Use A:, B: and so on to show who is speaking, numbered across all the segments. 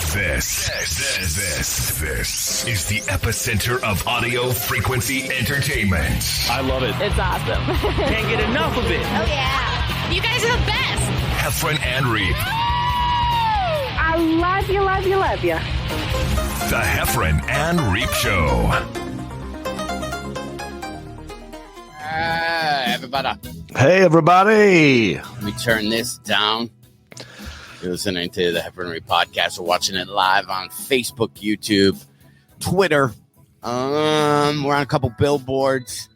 A: This is the epicenter of audio frequency entertainment.
B: I love it.
C: It's awesome.
B: Can't get enough of it.
C: Oh, yeah. You guys are the best.
A: Heffron and Reep.
D: I love you, love you, love you.
A: The Heffron and Reep Show.
E: Everybody.
F: Hey, everybody.
E: Let me turn this down. You're listening to the Heffron and Reep podcast. We're watching it live on Facebook, YouTube, Twitter. We're on a couple billboards.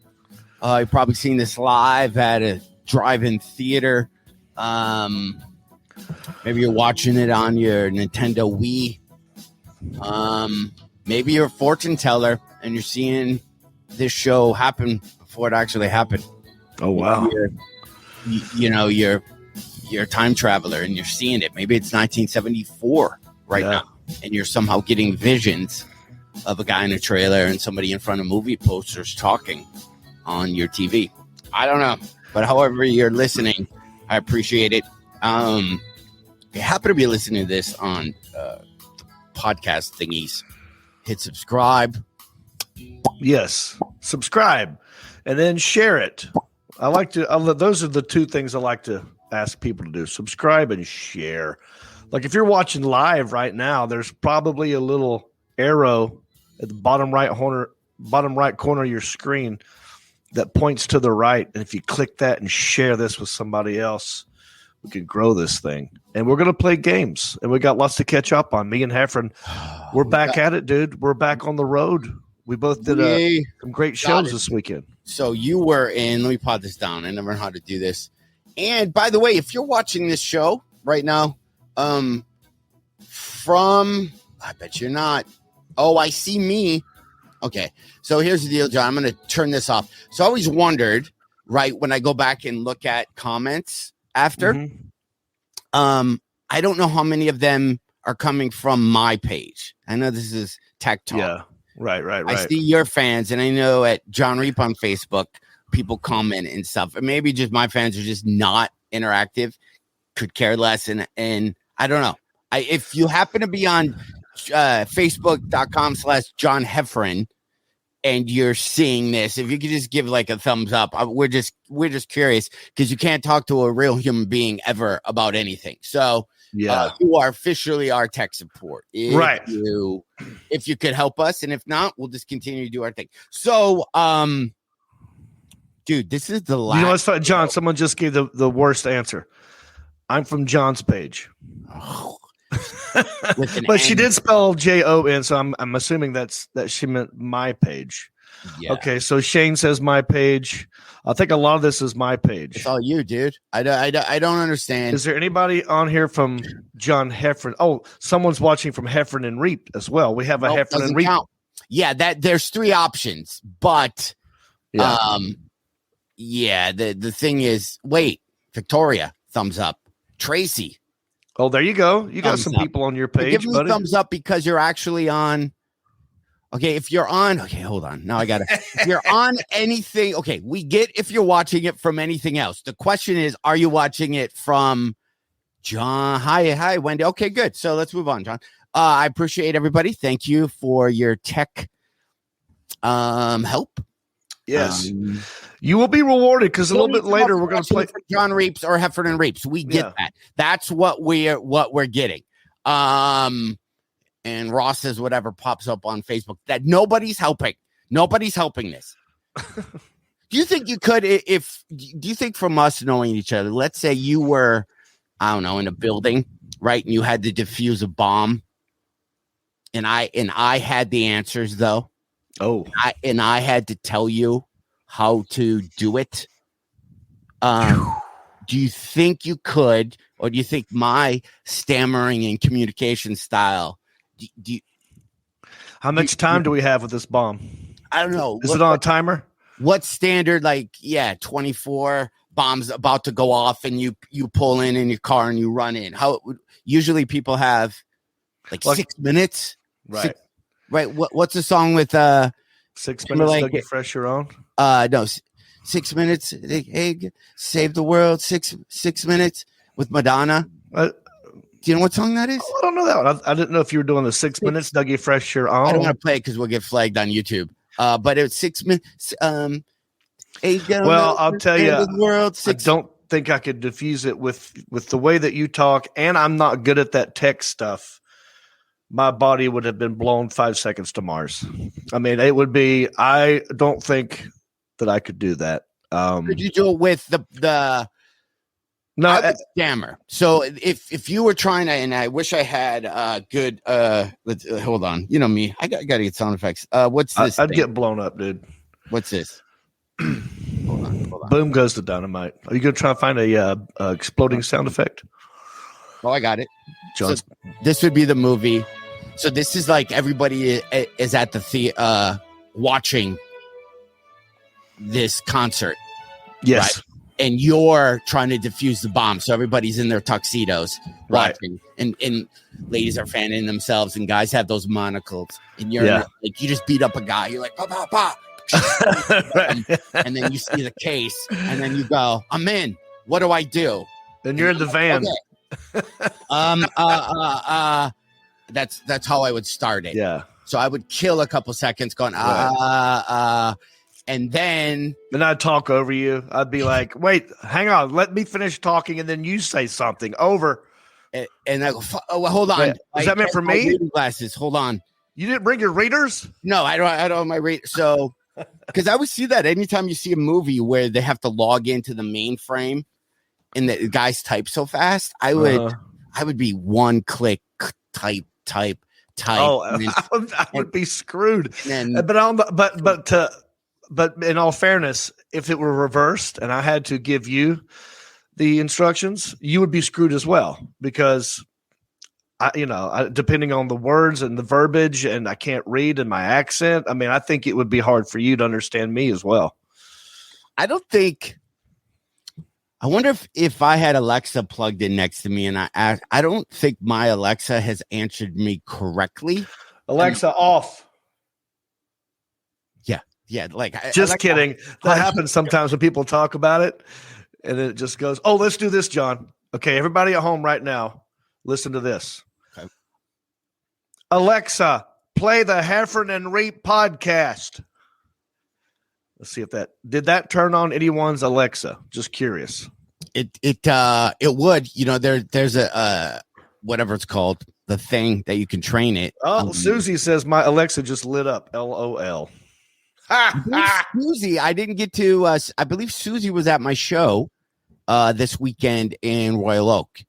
E: You've probably seen this live at a drive-in theater. Maybe you're watching it on your Nintendo Wii. Maybe you're a fortune teller and you're seeing this show happen before it actually happened.
F: Oh, wow.
E: You're a time traveler and you're seeing it. Maybe it's 1974 now, and you're somehow getting visions of a guy in a trailer and somebody in front of movie posters talking on your TV. I don't know, but however you're listening, I appreciate it. If you happen to be listening to this on podcast thingies, hit subscribe.
F: Yes, subscribe and then share it. Those are the two things I like to ask people to do: subscribe and share. Like if you're watching live right now, there's probably a little arrow at the bottom right corner of your screen that points to the right, and if you click that and share this with somebody else, we can grow this thing. And we're going to play games, and we got lots to catch up on. Me and Heffron, we're back at it, dude. We're back on the road. We both did some great shows this weekend.
E: So you were in, let me pop this down. I never know how to do this. And by the way, if you're watching this show right now, I bet you're not. Oh, I see me. Okay. So here's the deal, John. I'm going to turn this off. So I always wondered, right, when I go back and look at comments after, I don't know how many of them are coming from my page. I know this is Tech Talk.
F: Yeah. Right.
E: I see your fans, and I know at Jon Reep on Facebook, people comment and stuff. And maybe just my fans are just not interactive, could care less. And I don't know. If you happen to be on Facebook.com/John Heffron and you're seeing this, if you could just give like a thumbs up, we're just curious, because you can't talk to a real human being ever about anything. So you are officially our tech support. If you could help us, and if not, we'll just continue to do our thing. So, dude, this is the last.
F: You know what's funny, John? Someone just gave the worst answer. I'm from John's page. But she did spell Jon, so I'm assuming that she meant my page. Yeah. Okay, so Shane says my page. I think a lot of this is my page.
E: It's all you, dude. I don't understand.
F: Is there anybody on here from John Heffron? Oh, someone's watching from Heffron and Reep as well. We have a Heffron and Reep.
E: Count. Yeah, there's three options, but the thing is, wait, Victoria, thumbs up. Tracy.
F: Oh, there you go. You got some people on your page.
E: Give me a thumbs up because you're actually on. Okay, if you're on, hold on. Now I got to. If you're on anything, okay, we get if you're watching it from anything else. The question is, are you watching it from John? Hi, Wendy. Okay, good. So let's move on, John. I appreciate everybody. Thank you for your tech help.
F: Yes. You will be rewarded because a little bit later we're going to play
E: Jon Reeps or Heffron and Reeps. We get that. That's what we're getting. And Ross says whatever pops up on Facebook that nobody's helping. Nobody's helping this. Do you think you could, do you think from us knowing each other, let's say you were, I don't know, in a building, right? And you had to defuse a bomb. And I had the answers though. Oh, I had to tell you how to do it. Do you think you could, or do you think my stammering and communication style?
F: How much time do we have with this bomb?
E: I don't know.
F: Is it on a timer?
E: What standard? 24 bombs about to go off, and you pull in your car and you run in. How usually people have 6 minutes,
F: right?
E: Right. What's the song with
F: 6 minutes to get fresh your own?
E: No, 6 minutes. Hey, save the world. Six minutes with Madonna. Do you know what song that is?
F: Oh, I don't know that one. I didn't know if you were doing the 6 minutes. Dougie Fresh, your own.
E: I don't want to play it because we'll get flagged on YouTube. But it's 6 minutes.
F: Well, I'll tell you,
E: world,
F: I don't think I could diffuse it with the way that you talk, and I'm not good at that tech stuff. My body would have been blown 5 seconds to Mars. I mean, it would be. I don't think that I could do that.
E: Could you do it with the?
F: No,
E: I'm a scammer. So if you were trying to, and I wish I had good. Hold on. You know me. I got to get sound effects. What's this?
F: I'd get blown up, dude.
E: What's this? Hold on.
F: Boom goes the dynamite. Are you gonna try to find a exploding sound effect?
E: Oh, I got it.
F: John.
E: So this would be the movie. So this is like everybody is at the watching this concert.
F: Yes.
E: Right? And you're trying to defuse the bomb. So everybody's in their tuxedos watching. Right. And ladies are fanning themselves and guys have those monocles. And you're like, you just beat up a guy. You're like, pa, pa, pa. And then you see the case and then you go, I'm in. What do I do?
F: Then you're in the van.
E: Okay. That's how I would start it.
F: Yeah.
E: So I would kill a couple seconds going, and then
F: I'd talk over you. I'd be like, wait, hang on. Let me finish talking. And then you say something over.
E: And I go, hold on.
F: Wait, is that meant for me?
E: Reading glasses. Hold on.
F: You didn't bring your readers?
E: No, I don't have my reader. So, because I always see that anytime you see a movie where they have to log into the mainframe and the guys type so fast, I would be one click type.
F: Oh, I would be screwed. But in all fairness, if it were reversed and I had to give you the instructions, you would be screwed as well because depending on the words and the verbiage, and I can't read and my accent. I mean, I think it would be hard for you to understand me as well.
E: I wonder if I had Alexa plugged in next to me and I don't think my Alexa has answered me correctly.
F: Alexa off.
E: Yeah, like
F: just
E: Alexa,
F: kidding. That happens sometimes when people talk about it, and then it just goes, "Oh, let's do this, John." Okay, everybody at home right now, listen to this. Okay. Alexa, play the Heffron and Reep podcast. Let's see if did that turn on anyone's Alexa? Just curious.
E: It would. There's a whatever it's called, the thing that you can train it.
F: Oh, Susie says my Alexa just lit up. LOL.
E: Susie, I didn't get to. I believe Susie was at my show this weekend in Royal Oak.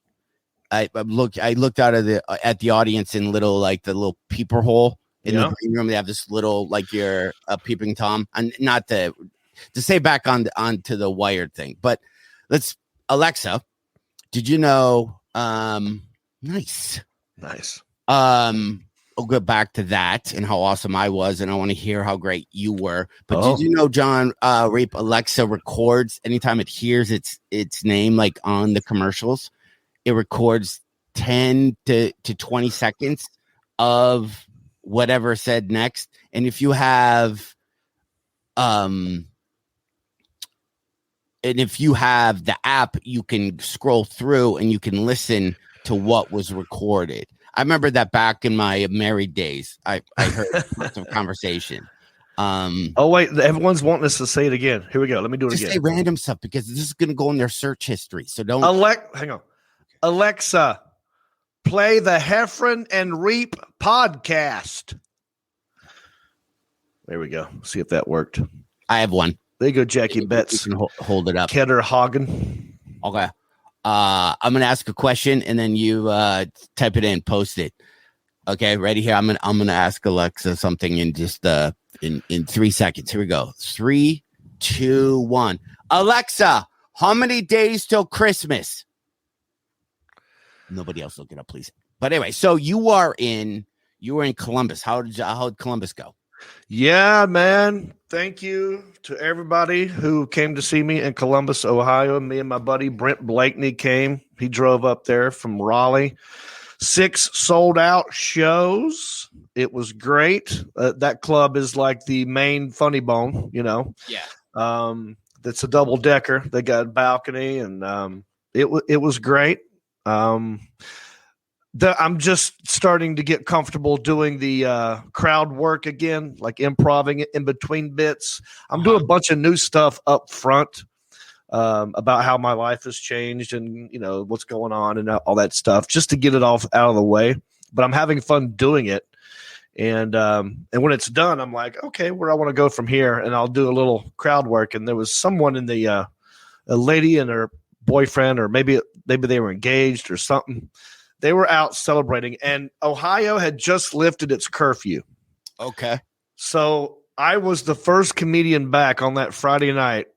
E: I looked out at the audience in the little peeper hole in the green room. They have this little your peeping Tom, and not to say back onto the wired thing, but let's Alexa. Did you know? Nice. I'll go back to that and how awesome I was, and I want to hear how great you were. But did you know, Jon Reep, Alexa records anytime it hears its name on the commercials, it records 10 to 20 seconds of whatever said next. And if you have the app, you can scroll through and you can listen to what was recorded. I remember that back in my married days. I heard lots of conversation.
F: Oh, wait. Everyone's wanting us to say it again. Here we go. Let me do it again.
E: Just say random stuff because this is going to go in their search history. So don't.
F: Hang on. Alexa, play the Heffron and Reep podcast. There we go. See if that worked.
E: I have one.
F: There you go, Jackie Betts.
E: You can hold it up.
F: Ketter Hagen.
E: Okay. I'm gonna ask a question and then you type it in, post it. Okay, ready here. I'm gonna ask Alexa something in just in 3 seconds. Here we go. 3, 2, 1. Alexa, how many days till Christmas? Nobody else look it up, please. But anyway, so you were in Columbus. How did Columbus go?
F: Yeah, man. Thank you to everybody who came to see me in Columbus, Ohio. Me and my buddy Brent Blakeney came. He drove up there from Raleigh. 6 sold out shows. It was great. That club is like the main Funny Bone, Yeah. That's a double decker. They got a balcony, and it was great. I'm just starting to get comfortable doing the crowd work again, like improvising it in between bits. I'm doing a bunch of new stuff up front about how my life has changed and, you know, what's going on and all that stuff, just to get it all out of the way. But I'm having fun doing it. And when it's done, I'm like, okay, where I want to go from here. And I'll do a little crowd work. And there was someone in the a lady and her boyfriend, or maybe they were engaged or something. They were out celebrating, and Ohio had just lifted its curfew.
E: Okay.
F: So I was the first comedian back on that Friday night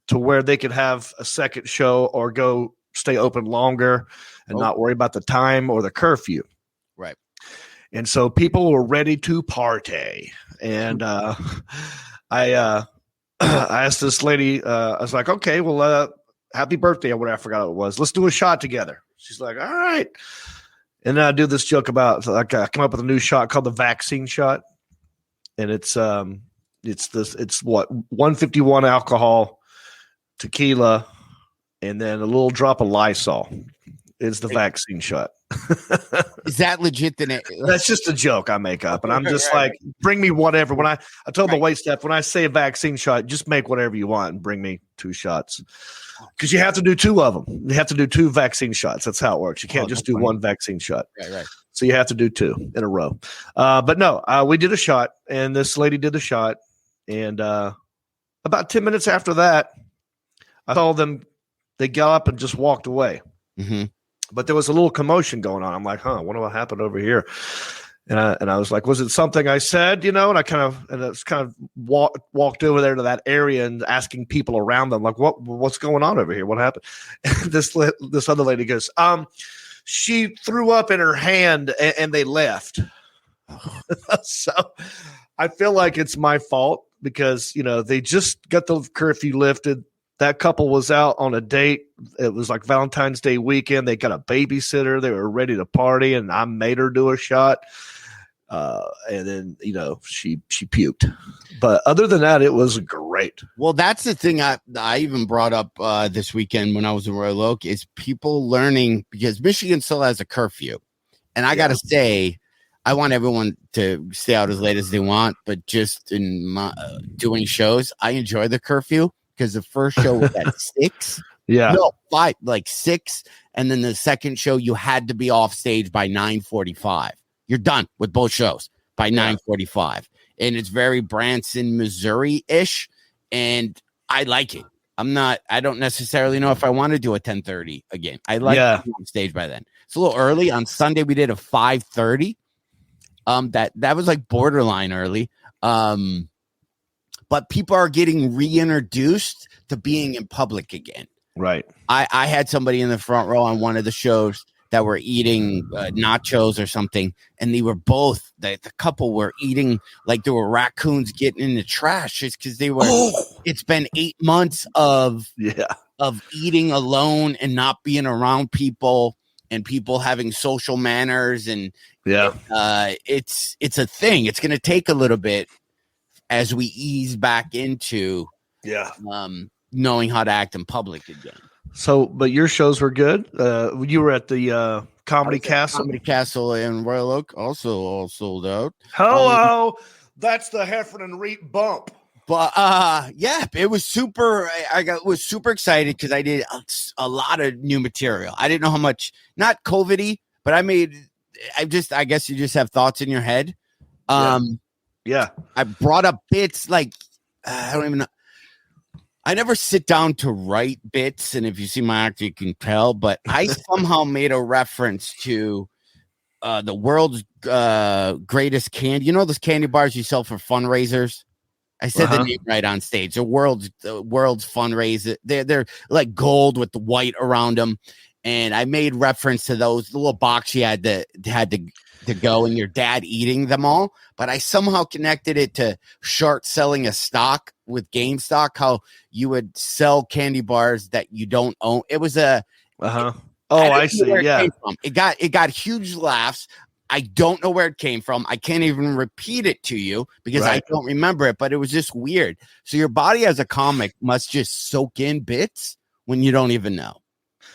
F: to where they could have a second show or go stay open longer and not worry about the time or the curfew.
E: Right.
F: And so people were ready to party. And I asked this lady, I was like, okay, well, happy birthday or whatever. I forgot what it was. Let's do a shot together. She's like, all right. And then I do this joke about, like, I come up with a new shot called the vaccine shot. And it's 151 alcohol, tequila, and then a little drop of Lysol. It's the vaccine shot.
E: Is that legit?
F: That's just a joke I make up. And I'm just like, bring me whatever. When I told the wait staff, when I say a vaccine shot, just make whatever you want and bring me 2 shots. Because you have to do 2 of them. You have to do 2 vaccine shots. That's how it works. You can't just do 1 vaccine shot.
E: Right.
F: So you have to do 2 in a row. But no, we did a shot, and this lady did the shot. And about 10 minutes after that, I saw them. They got up and just walked away.
E: Mm-hmm.
F: But there was a little commotion going on. I'm like, I wonder what happened over here. And I was like, was it something I said, you know? And I kind of walked over there to that area and asking people around them, like, what's going on over here? What happened? And this other lady goes, she threw up in her hand and they left. So I feel like it's my fault because, you know, they just got the curfew lifted. That couple was out on a date. It was like Valentine's Day weekend. They got a babysitter. They were ready to party, and I made her do a shot. And then, you know, she puked. But other than that, it was great.
E: Well, that's the thing I even brought up this weekend when I was in Royal Oak is people learning, because Michigan still has a curfew. And I got to say, I want everyone to stay out as late as they want, but just in my doing shows, I enjoy the curfew. Because the first show was at 6.
F: Yeah.
E: No, 5, like 6. And then the second show, you had to be off stage by 9:45. You're done with both shows by 9:45. And it's very Branson, Missouri-ish. And I like it. I don't necessarily know if I want to do a 10:30 again. I like to be on stage by then. It's a little early. On Sunday, we did a 5:30. That was like borderline early. But people are getting reintroduced to being in public again.
F: Right.
E: I had somebody in the front row on one of the shows that were eating nachos or something, and they were both, the couple were eating like there were raccoons getting in the trash just because they were. It's been 8 months of eating alone and not being around people and people having social manners, and it's a thing. It's going to take a little bit as we ease back into knowing how to act in public again.
F: So, but your shows were good. You were at the Comedy Castle.
E: Comedy Castle in Royal Oak, also all sold out.
F: Hello, that's the Heffron and Reep bump.
E: But it was super. Was super excited because I did a lot of new material. I didn't know how much, not COVID-y, but I guess you just have thoughts in your head.
F: Yeah.
E: I brought up bits like I don't even know. I never sit down to write bits, and if you see my act, you can tell. But I somehow made a reference to the world's greatest candy. You know those candy bars you sell for fundraisers? I said the name right on stage. The world's fundraiser. They're like gold with the white around them, and I made reference to those. The little box you had to go, and your dad eating them all. But I somehow connected it to short selling a stock with GameStop, how you would sell candy bars that you don't own. It was a
F: I see. Yeah,
E: it got huge laughs. I don't know where it came from. I can't even repeat it to you because I don't remember it, but it was just weird. So your body as a comic must just soak in bits when you don't even know.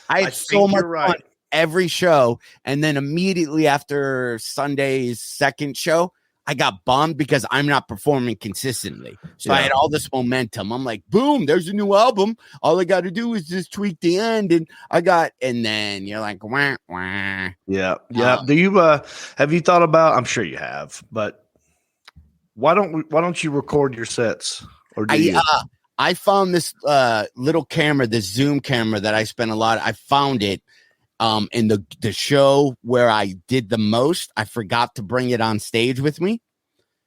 E: I had so much fun. every show. And then immediately after Sunday's second show, I got bummed because I'm not performing consistently. So I had all this momentum. I'm like, boom, there's a new album. All I got to do is just tweak the end. And then you're like, wah, wah.
F: Yeah. Do you, have you thought about, I'm sure you have, but why don't you record your sets? Or do you?
E: I found this little camera, this Zoom camera that I spent a lot. I found it in the show where I did the most. I forgot to bring it on stage with me.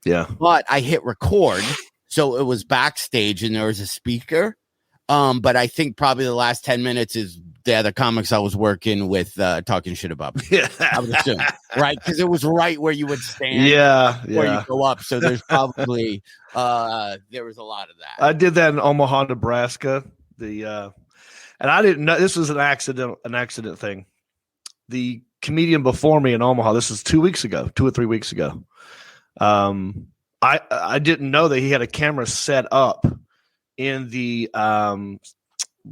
F: Yeah.
E: But I hit record. So it was backstage and there was a speaker. But I think probably the last 10 minutes is the other comics I was working with talking shit about me.
F: Yeah.
E: I would assume. Right? Because it was right where you would stand. Where you go up. So there's probably there was a lot of that.
F: I did that in Omaha, Nebraska. And I didn't know this was an accident thing. The comedian before me in Omaha, this was 2 or 3 weeks ago. I didn't know that he had a camera set up in the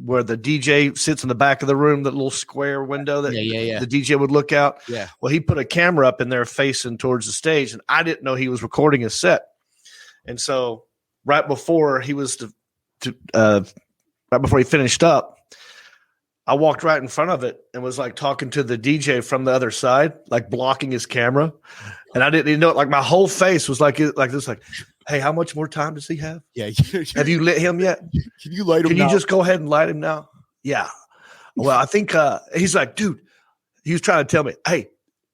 F: where the DJ sits in the back of the room, that little square window that the DJ would look out.
E: Yeah.
F: Well, he put a camera up in there facing towards the stage, and I didn't know he was recording a set. And so right before he was right before he finished up, I walked right in front of it and was like talking to the DJ from the other side, like blocking his camera. And I didn't even know it. Like my whole face was like this, like, hey, how much more time does he have?
E: Yeah.
F: Have you lit him yet?
E: Can you light him
F: Can
E: now?
F: you just go ahead and light him now? Yeah. Well, I think he's like, dude, he was trying to tell me, hey,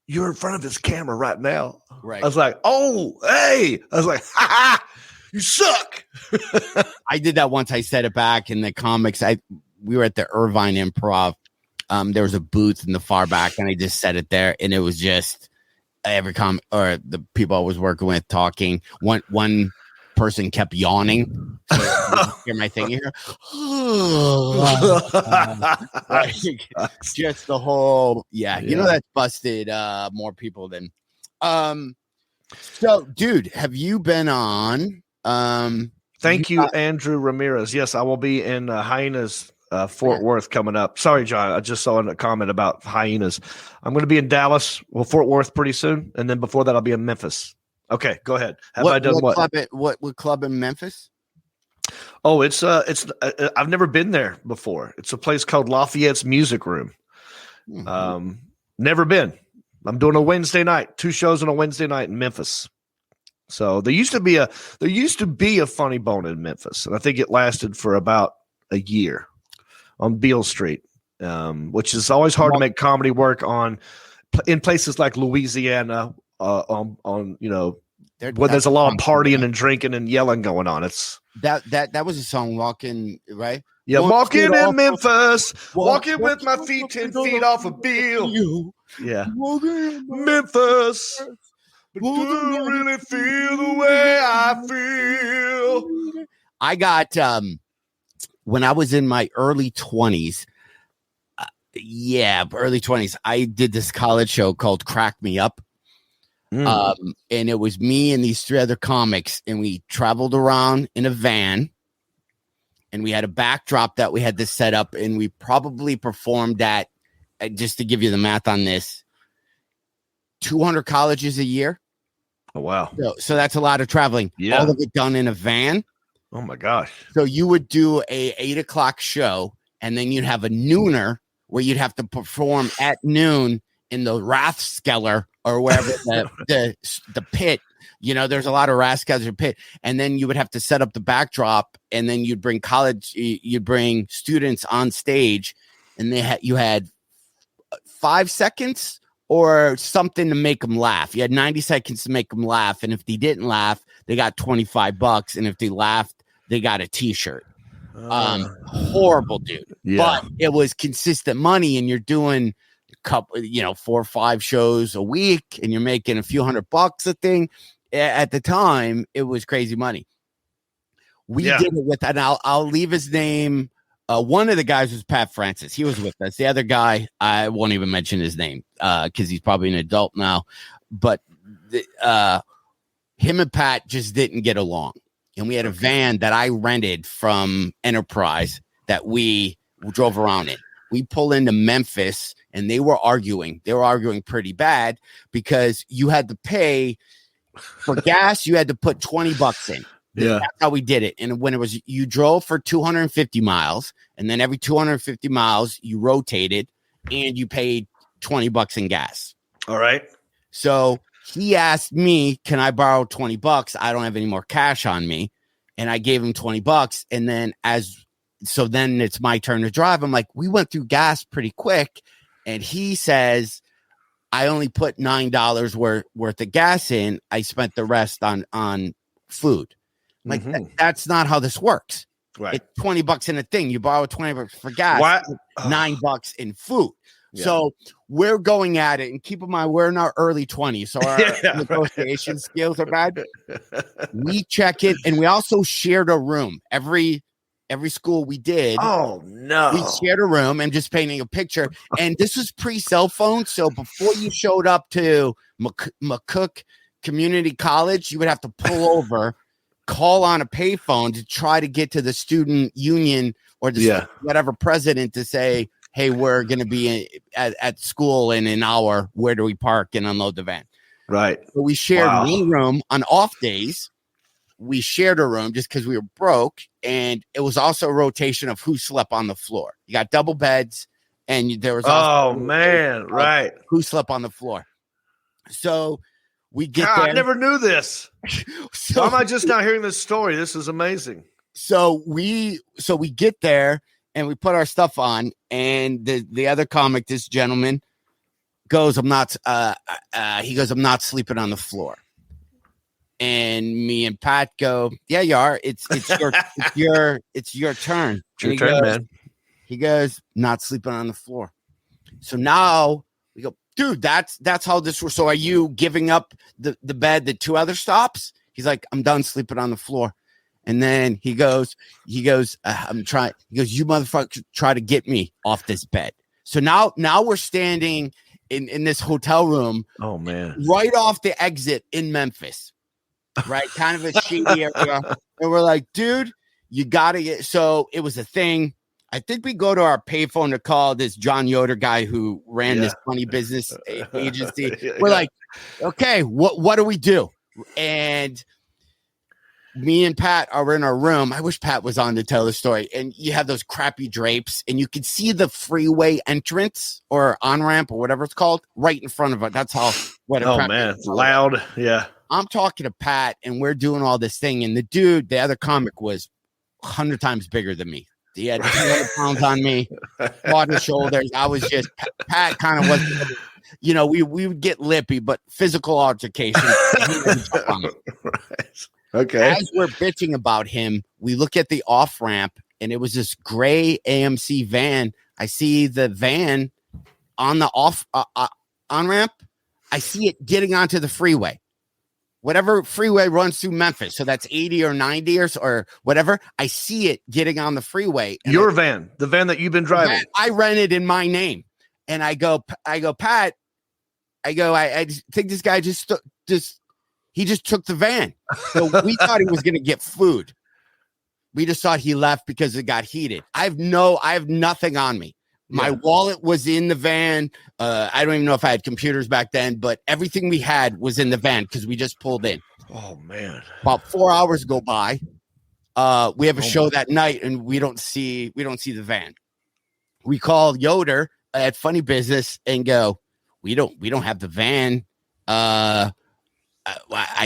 F: you're in front of his camera right now.
E: Right.
F: I was like, oh, hey. I was like, ha ha, you suck.
E: I did that once. I set it back in the comics. We were at the Irvine Improv. There was a booth in the far back, and I just set it there, and it was just every comic or the people I was working with talking. One person kept yawning. So hear my thing here. Just the whole, you know, that's busted more people than. So, dude, have you been on?
F: Thank you, Andrew Ramirez. Yes, I will be in Hyenas. Fort Worth coming up. Sorry, John. I just saw a comment about Hyenas. I'm going to be in Dallas, Fort Worth pretty soon, and then before that, I'll be in Memphis. Okay, go ahead. I done what?
E: What club in Memphis?
F: Oh, it's I've never been there before. It's a place called Lafayette's Music Room. Mm-hmm. Never been. I'm doing a Wednesday night. 2 shows on a Wednesday night in Memphis. So there used to be a Funny Bone in Memphis, and I think it lasted for about a year. On Beale Street, which is always hard to make comedy work in places like Louisiana, on you know, where there's a lot of partying and drinking and yelling going on. It's
E: that was a song, Walking, right?
F: Yeah, walking in Memphis, walking with my feet 10 feet off a Beale. Yeah, Memphis, but do you really feel the way I feel?
E: I got when I was in my early 20s, I did this college show called Crack Me Up. And it was me and these 3 other comics, and we traveled around in a van, and we had a backdrop that we had to set up, and we probably performed at, just to give you the math on this, 200 colleges a year.
F: Oh, wow.
E: So that's a lot of traveling.
F: Yeah.
E: All of it done in a van.
F: Oh my gosh.
E: So you would do a 8:00 show, and then you'd have a nooner where you'd have to perform at noon in the Rathskeller or wherever the pit, you know, there's a lot of Rathskeller pit. And then you would have to set up the backdrop, and then you'd bring students on stage, and you had 5 seconds or something to make them laugh. You had 90 seconds to make them laugh. And if they didn't laugh, they got $25. And if they laughed, they got a t-shirt. Horrible, dude.
F: Yeah.
E: But it was consistent money, and you're doing a couple, 4 or 5 shows a week, and you're making a few $100 a thing. At the time, it was crazy money. We did it with, and I'll leave his name. One of the guys was Pat Francis. He was with us. The other guy, I won't even mention his name because he's probably an adult now. But him and Pat just didn't get along. And we had a van that I rented from Enterprise that we drove around in. We pull into Memphis, and they were arguing. They were arguing pretty bad because you had to pay for gas. You had to put $20 in.
F: Yeah.
E: That's how we did it. And when it was, you drove for 250 miles, and then every 250 miles you rotated and you paid $20 in gas.
F: All right.
E: So he asked me, can I borrow $20? I don't have any more cash on me. And I gave him $20. And then then it's my turn to drive. I'm like, we went through gas pretty quick. And he says, I only put $9 worth of gas in. I spent the rest on food. Like that's not how this works.
F: Right.
E: It's $20 in a thing. You borrow $20 for gas,
F: What?
E: $9 in food.
F: Yeah.
E: So we're going at it, and keep in mind, we're in our early 20s. So our negotiation skills are bad. We check it, and we also shared a room. Every school we did.
F: Oh no.
E: We shared a room. I'm just painting a picture. And this was pre-cell phone. So before you showed up to McCook Community College, you would have to pull over, call on a payphone to try to get to the student union or the whatever president to say, hey, we're going to be at school in an hour. Where do we park and unload the van?
F: Right.
E: So we shared one room on off days. We shared a room just because we were broke. And it was also a rotation of who slept on the floor. You got double beds, and there was also
F: right.
E: who slept on the floor. So we get
F: God,
E: there.
F: I never knew this.
E: So
F: why am I just not hearing this story? This is amazing.
E: So we get there, and we put our stuff on, and the other comic, this gentleman, goes, I'm not sleeping on the floor. And me and Pat go, yeah, you are. It's your turn.
F: It's your turn, man.
E: He goes, not sleeping on the floor. So now we go, dude, that's how this was. So are you giving up the bed, the two other stops? He's like, I'm done sleeping on the floor. And then he goes, I'm trying. He goes, you motherfucker, try to get me off this bed. So now we're standing in this hotel room.
F: Oh man,
E: right off the exit in Memphis, right? Kind of a shady area. And we're like, dude, you gotta get. So it was a thing. I think we go to our payphone to call this John Yoder guy who ran this funny business agency. We're like, okay, what do we do? And me and Pat are in our room. I wish Pat was on to tell the story. And you have those crappy drapes, and you can see the freeway entrance or on-ramp or whatever it's called right in front of it. That's how what
F: oh man, it's loud. Yeah.
E: I'm talking to Pat, and we're doing all this thing. And the other comic was 100 times bigger than me. He had 200 pounds on me, broad shoulders. I was just, Pat kind of was, we would get lippy, but physical altercation.
F: Right. Okay.
E: As we're bitching about him, we look at the off ramp, and it was this gray AMC van. I see the van on the on ramp. I see it getting onto the freeway, whatever freeway runs through Memphis. So that's 80 or 90 or whatever. I see it getting on the freeway.
F: Your van, the van that you've been driving.
E: I rented in my name, and I go, Pat. I think this guy he just took the van. So we thought he was going to get food. We just thought he left because it got heated. I have nothing on me. My wallet was in the van. I don't even know if I had computers back then, but everything we had was in the van because we just pulled in.
F: Oh man.
E: About 4 hours go by. We have a show that night, and we don't see the van. We call Yoder at Funny Business and go, we don't have the van. I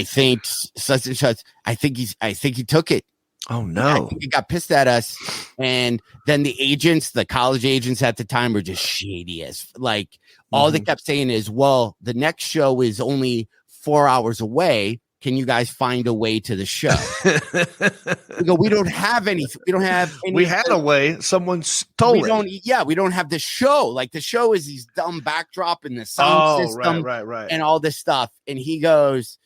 E: think such and such. I think he took it.
F: Oh no!
E: I think he got pissed at us, and then the college agents at the time were just shady as like. All they kept saying is, "Well, the next show is only 4 hours away. Can you guys find a way to the show?" We go, we don't have any. We don't have any.
F: We had a way. Someone stole it.
E: We don't have the show. Like the show is these dumb backdrop in the sound system,
F: right,
E: and all this stuff. And he goes,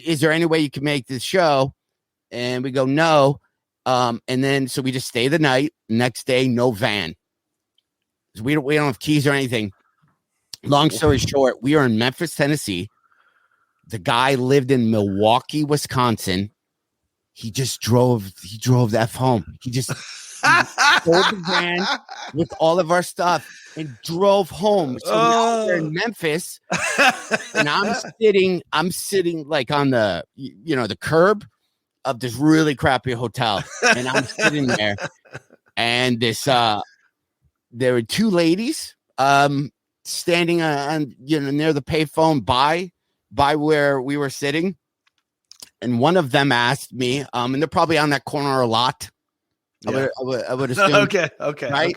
E: "Is there any way you can make this show?" And we go, "No." And then so we just stay the night. Next day, no van. We don't have keys or anything. Long story short, we are in Memphis, Tennessee. The guy lived in Milwaukee, Wisconsin. He just drove the F home. He just sold the van with all of our stuff and drove home. So now we're in Memphis, and I'm sitting like on the the curb of this really crappy hotel, and I'm sitting there, and there were two ladies standing on near the payphone by where we were sitting, and one of them asked me, and they're probably on that corner a lot. Yeah. I would assume.
F: Okay.
E: Right.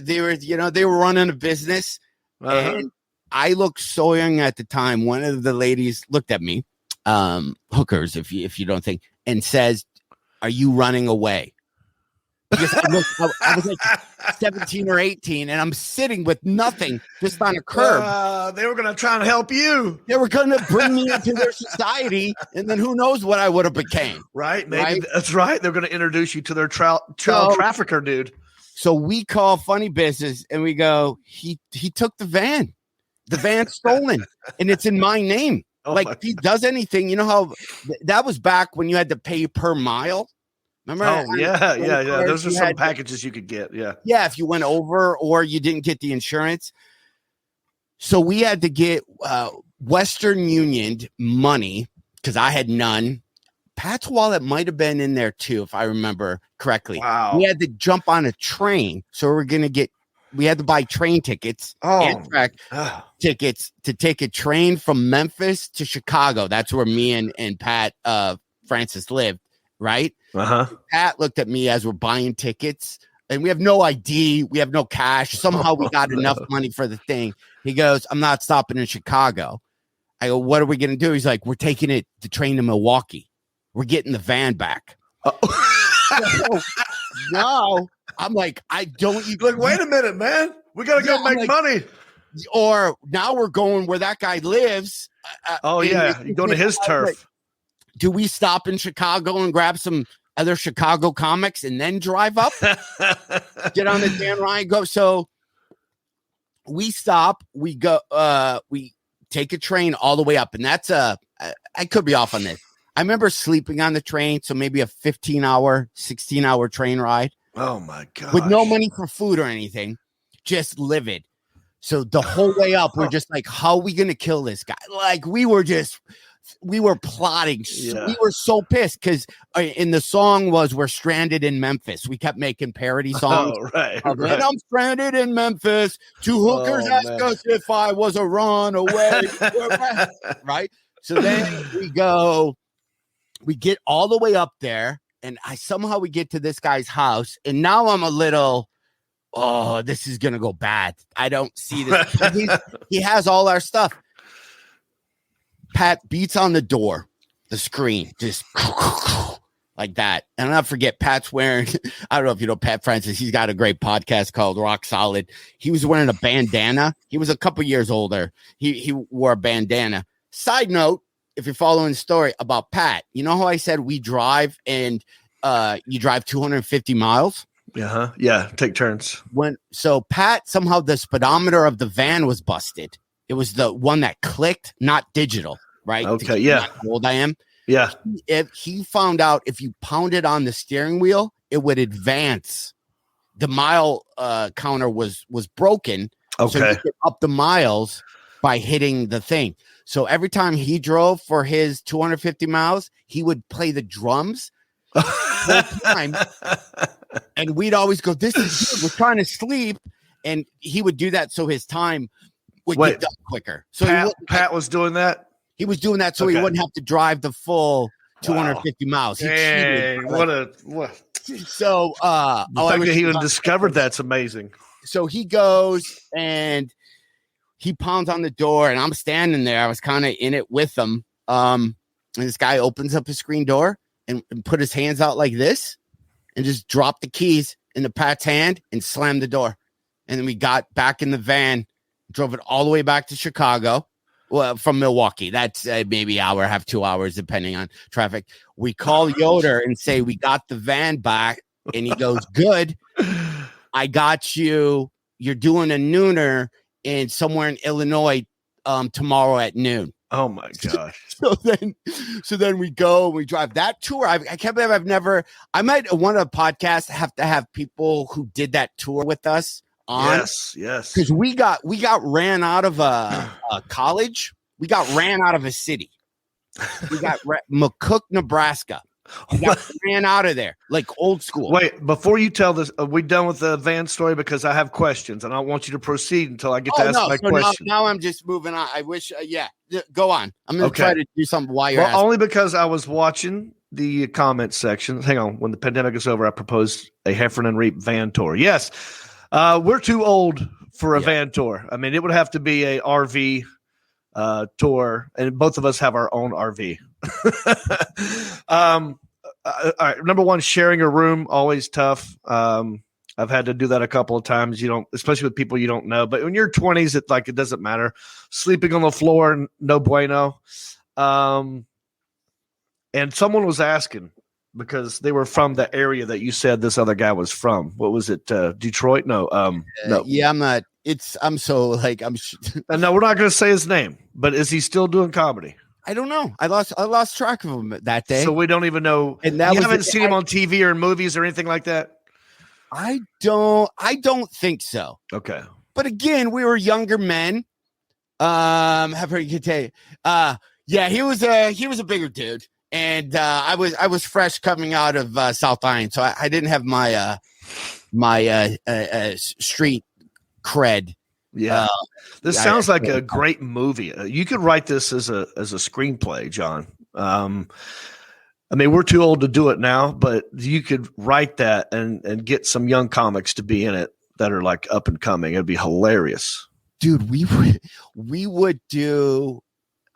E: They were running a business, and I looked so young at the time. One of the ladies looked at me, hookers, if you don't think, and says, "Are you running away?" Because I was like 17 or 18, and I'm sitting with nothing, just on a curb.
F: They were going to try and help you.
E: They were going to bring me into their society, and then who knows what I would have became.
F: Right? Maybe that's right. They're going to introduce you to their child trafficker, dude.
E: So we call funny business, and we go, he took the van. The van's stolen, and it's in my name. If he does anything, you know how that was back when you had to pay per mile. Remember?
F: Oh, yeah. Those are some packages you could get. Yeah.
E: Yeah. If you went over or you didn't get the insurance. So we had to get Western Union money because I had none. Pat's wallet might have been in there too, if I remember correctly.
F: Wow.
E: We had to jump on a train. So we had to buy train tickets, Amtrak tickets to take a train from Memphis to Chicago. That's where me and Pat Francis lived. Right. Pat looked at me as we're buying tickets, and we have no ID. We have no cash. Somehow we got enough money for the thing. He goes, "I'm not stopping in Chicago." I go, "What are we going to do?" He's like, "We're taking the train to Milwaukee. We're getting the van back." So, no, I'm like, I don't even
F: like, wait a minute, man. We got to go make money.
E: Or now we're going where that guy lives.
F: You're going to his turf.
E: Like, do we stop in Chicago and grab some other Chicago comics and then drive up? Get on the Dan Ryan go. So we stop, we go, we take a train all the way up. And that's I could be off on this. I remember sleeping on the train. So maybe a 15-hour, 16-hour train ride.
F: Oh my God.
E: With no money for food or anything, just livid. So the whole way up, we're just like, how are we going to kill this guy? Like we were plotting. Yeah. We were so pissed because in the song was "We're stranded in Memphis." We kept making parody songs.
F: Oh, right.
E: And I'm stranded in Memphis. Two hookers asked us if I was a runaway. Right. So then we get all the way up there, and we get to this guy's house, and now I'm a little, this is gonna go bad. I don't see this. He has all our stuff. Pat beats on the door, the screen, just like that. And I'll not forget, Pat's wearing, I don't know if you know Pat Francis, he's got a great podcast called Rock Solid. He was wearing a bandana. He was a couple years older. He wore a bandana. Side note, if you're following the story about Pat, you know how I said we drive and you drive 250 miles?
F: Yeah, take turns.
E: So Pat, somehow the speedometer of the van was busted. It was the one that clicked, not digital, right?
F: Okay, yeah.
E: How old I am.
F: Yeah.
E: If he found out if you pounded on the steering wheel, it would advance. The mile counter was broken.
F: Okay.
E: So he could up the miles by hitting the thing. So every time he drove for his 250 miles, he would play the drums the whole time. And we'd always go, "This is good. We're trying to sleep." And he would do that so his time would get done quicker. So
F: Pat was doing that?
E: He was doing that so he wouldn't have to drive the full 250 miles. He cheated.
F: What?
E: So
F: the fact that he even discovered that's amazing.
E: So he goes and he pounds on the door, and I'm standing there. I was kind of in it with him. And this guy opens up his screen door and put his hands out like this and just dropped the keys into Pat's hand and slammed the door. And then we got back in the van, drove it all the way back to Chicago. Well, from Milwaukee. That's maybe an hour, half 2 hours, depending on traffic. We call Yoder and say, "We got the van back." And he goes, "Good. I got you. You're doing a nooner somewhere in Illinois tomorrow at noon."
F: Oh my gosh.
E: So then we go and we drive that tour. I can't believe I might want a podcast have to have people who did that tour with us on.
F: Yes.
E: Because we got ran out of a college. We got ran out of a city. We got McCook, Nebraska. We got ran out of there, like old school.
F: Wait, before you tell this, are we done with the van story? Because I have questions, and I don't want you to proceed until I get to ask my question.
E: Now I'm just moving on. I wish, go on. I'm going to try to do something while you're asking.
F: Only because I was watching the comment section. Hang on. When the pandemic is over, I proposed a Heffron and Reep van tour. Yes, we're too old for a van tour. I mean, it would have to be a RV tour, and both of us have our own RV. All right, number one, sharing a room, always tough. I've had to do that a couple of times. Especially with people you don't know. But when you're 20s, it doesn't matter. Sleeping on the floor, no bueno. And someone was asking because they were from the area that you said this other guy was from. What was it? Detroit? No. No.
E: Yeah, I'm not. I'm so like
F: no, we're not going to say his name. But is he still doing comedy?
E: I don't know. I lost track of him that day.
F: So we don't even know. And you haven't seen him on TV or in movies or anything like that?
E: I don't think so.
F: Okay.
E: But again, we were younger men. Have heard you tell you. He was a bigger dude. And I was fresh coming out of South Iron, so I didn't have my street cred.
F: Yeah, this sounds like a great movie. You could write this as a screenplay, John. I mean, we're too old to do it now, but you could write that and get some young comics to be in it that are like up and coming. It'd be hilarious,
E: dude. We would do.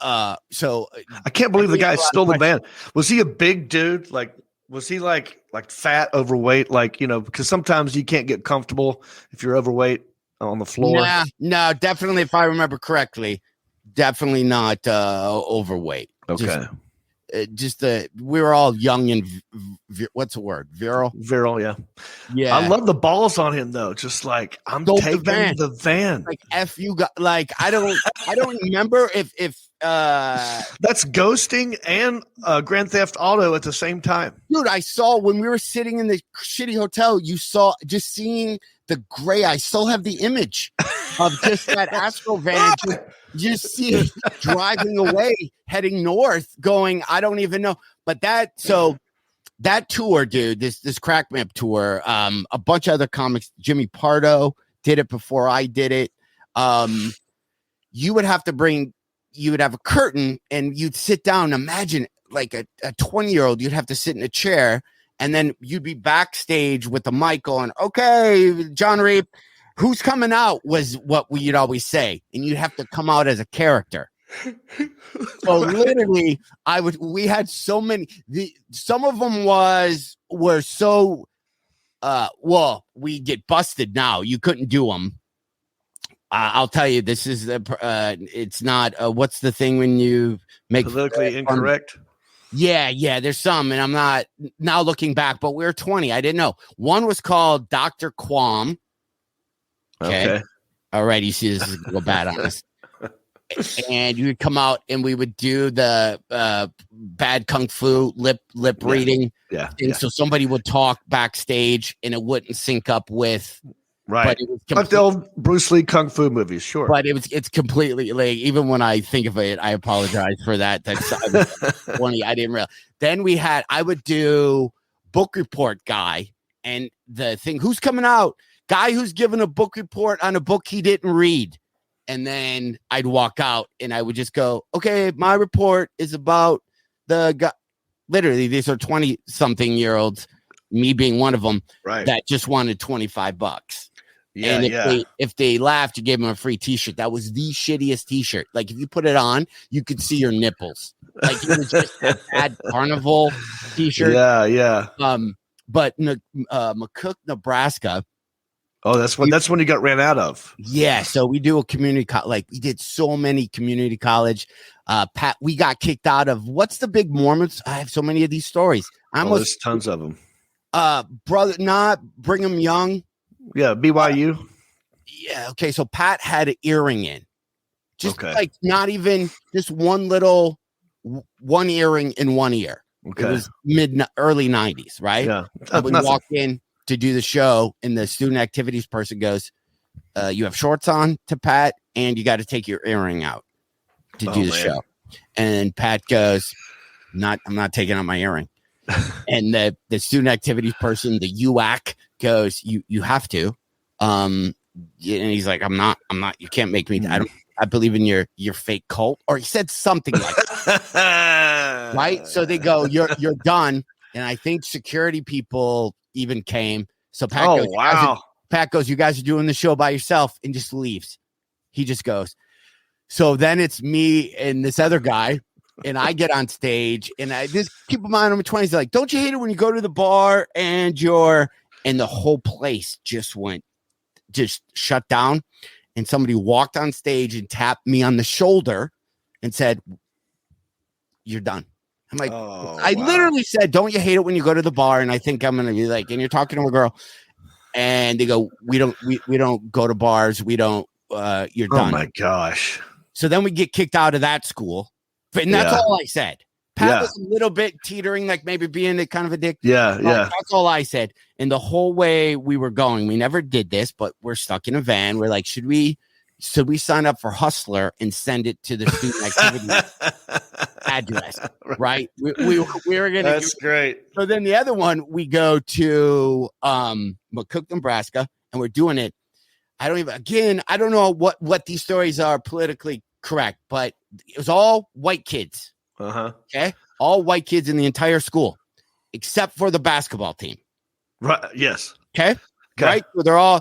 E: So
F: I can't believe the guy stole the van. Was he a big dude? Like, was he like fat, overweight? Like, because sometimes you can't get comfortable if you're overweight on the floor.
E: No, definitely. If I remember correctly, definitely not overweight.
F: Okay.
E: We were all young and what's the word? Virile.
F: Yeah. I love the balls on him though. Just like I'm taking the van.
E: Like F you got like I don't remember if
F: that's ghosting and Grand Theft Auto at the same time.
E: Dude, I saw when we were sitting in the shitty hotel, just seeing the gray. I still have the image of just that Astro van. Just see it driving away, heading north, going, I don't even know. But that tour, dude, this crack map tour, a bunch of other comics, Jimmy Pardo did it before I did it. You would have a curtain and you'd sit down. Imagine like a 20-year-old, you'd have to sit in a chair and then you'd be backstage with the mic on. Okay, Jon Reep. Who's coming out was what we'd always say, and you'd have to come out as a character. So literally, we had so many. Some of them were so. We get busted now. You couldn't do them. I'll tell you, this is it's not. What's the thing when you make
F: politically incorrect?
E: Yeah. There's some, and I'm not now looking back, but we were 20. I didn't know. One was called Dr. Quam. Okay. All right. You see, this is go bad on us. And you would come out and we would do the bad kung fu lip reading.
F: Yeah.
E: So somebody would talk backstage and it wouldn't sync up with.
F: Right. But it was like the old Bruce Lee kung fu movies. Sure.
E: But it's completely like, even when I think of it, I apologize for that. That's funny. I didn't realize. Then I would do book report guy and the thing, who's coming out? Guy who's giving a book report on a book he didn't read. And then I'd walk out and I would just go, okay, my report is about the guy. Literally, these are 20-something-year-olds, me being one of them,
F: right,
E: that just wanted $25.
F: Yeah,
E: and if they laughed, you gave them a free T-shirt. That was the shittiest T-shirt. Like, if you put it on, you could see your nipples. Like, it was just a bad carnival T-shirt.
F: Yeah.
E: But McCook, Nebraska.
F: Oh, that's when you got ran out of.
E: Yeah, so we do a community like we did so many community college. Pat, we got kicked out of what's the big Mormons? I have so many of these stories.
F: There's tons of them.
E: Brigham Young.
F: Yeah, BYU.
E: Yeah, okay. So Pat had an earring in, Just like not even just one little one earring in one ear. It was early 90s, right?
F: Yeah.
E: And we walk in to do the show, and the student activities person goes, you have shorts on to Pat, and you got to take your earring out to do the show. And Pat goes, I'm not taking out my earring. And the student activities person, the UAC, goes, you have to. And he's like, I'm not, you can't make me. I believe in your fake cult. Or he said something like that. Right? So they go, you're done. And I think security people even came. So Pat goes, Pat goes, you guys are doing the show by yourself, and just leaves. He just goes. So then it's me and this other guy, and I get on stage, and this keep in mind, I'm 20s, like, don't you hate it when you go to the bar and the whole place just shut down, and somebody walked on stage and tapped me on the shoulder and said, you're done. I'm like, I literally said, don't you hate it when you go to the bar? And I think I'm going to be like, and you're talking to a girl, and they go, we don't go to bars. We don't, you're done. Oh my
F: gosh.
E: So then we get kicked out of that school. And that's all I said. Pat was a little bit teetering, like maybe being a kind of a dick.
F: Yeah.
E: That's all I said. And the whole way we were going, we never did this, but we're stuck in a van. We're like, should we sign up for Hustler and send it to the student activity address? Right. We were going to.
F: That's great.
E: So then the other one, we go to McCook, Nebraska, and we're doing it. I don't know what these stories are politically correct, but it was all white kids. Okay. All white kids in the entire school, except for the basketball team.
F: Right. Yes.
E: Okay. Right. So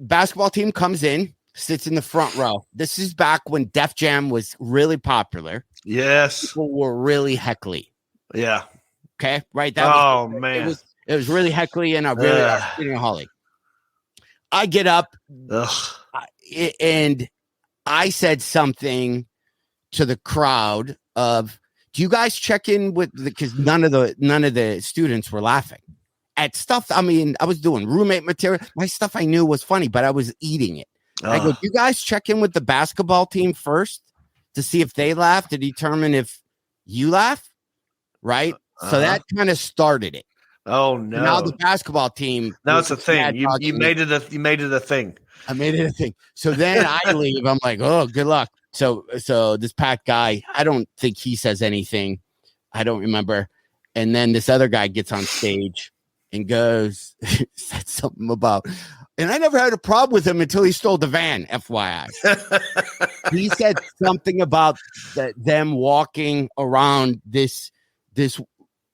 E: basketball team comes in, sits in the front row. This is back when Def Jam was really popular.
F: Yes.
E: People were really heckly.
F: Yeah.
E: Okay. Right.
F: Man.
E: It was really heckly and a really holly. I get up and I said something to the crowd of, do you guys check in with because none of the students were laughing at stuff. I mean, I was doing roommate material. My stuff I knew was funny, but I was eating it. I go, do you guys check in with the basketball team first to see if they laugh to determine if you laugh? Right. So that kind of started it.
F: Oh no!
E: Now the basketball team.
F: Now it's a thing. You made it a thing.
E: I made it a thing. So then I leave. I'm like, oh, good luck. So this Pat guy, I don't think he says anything. I don't remember. And then this other guy gets on stage and goes, said something about, and I never had a problem with him until he stole the van. FYI, he said something about them walking around this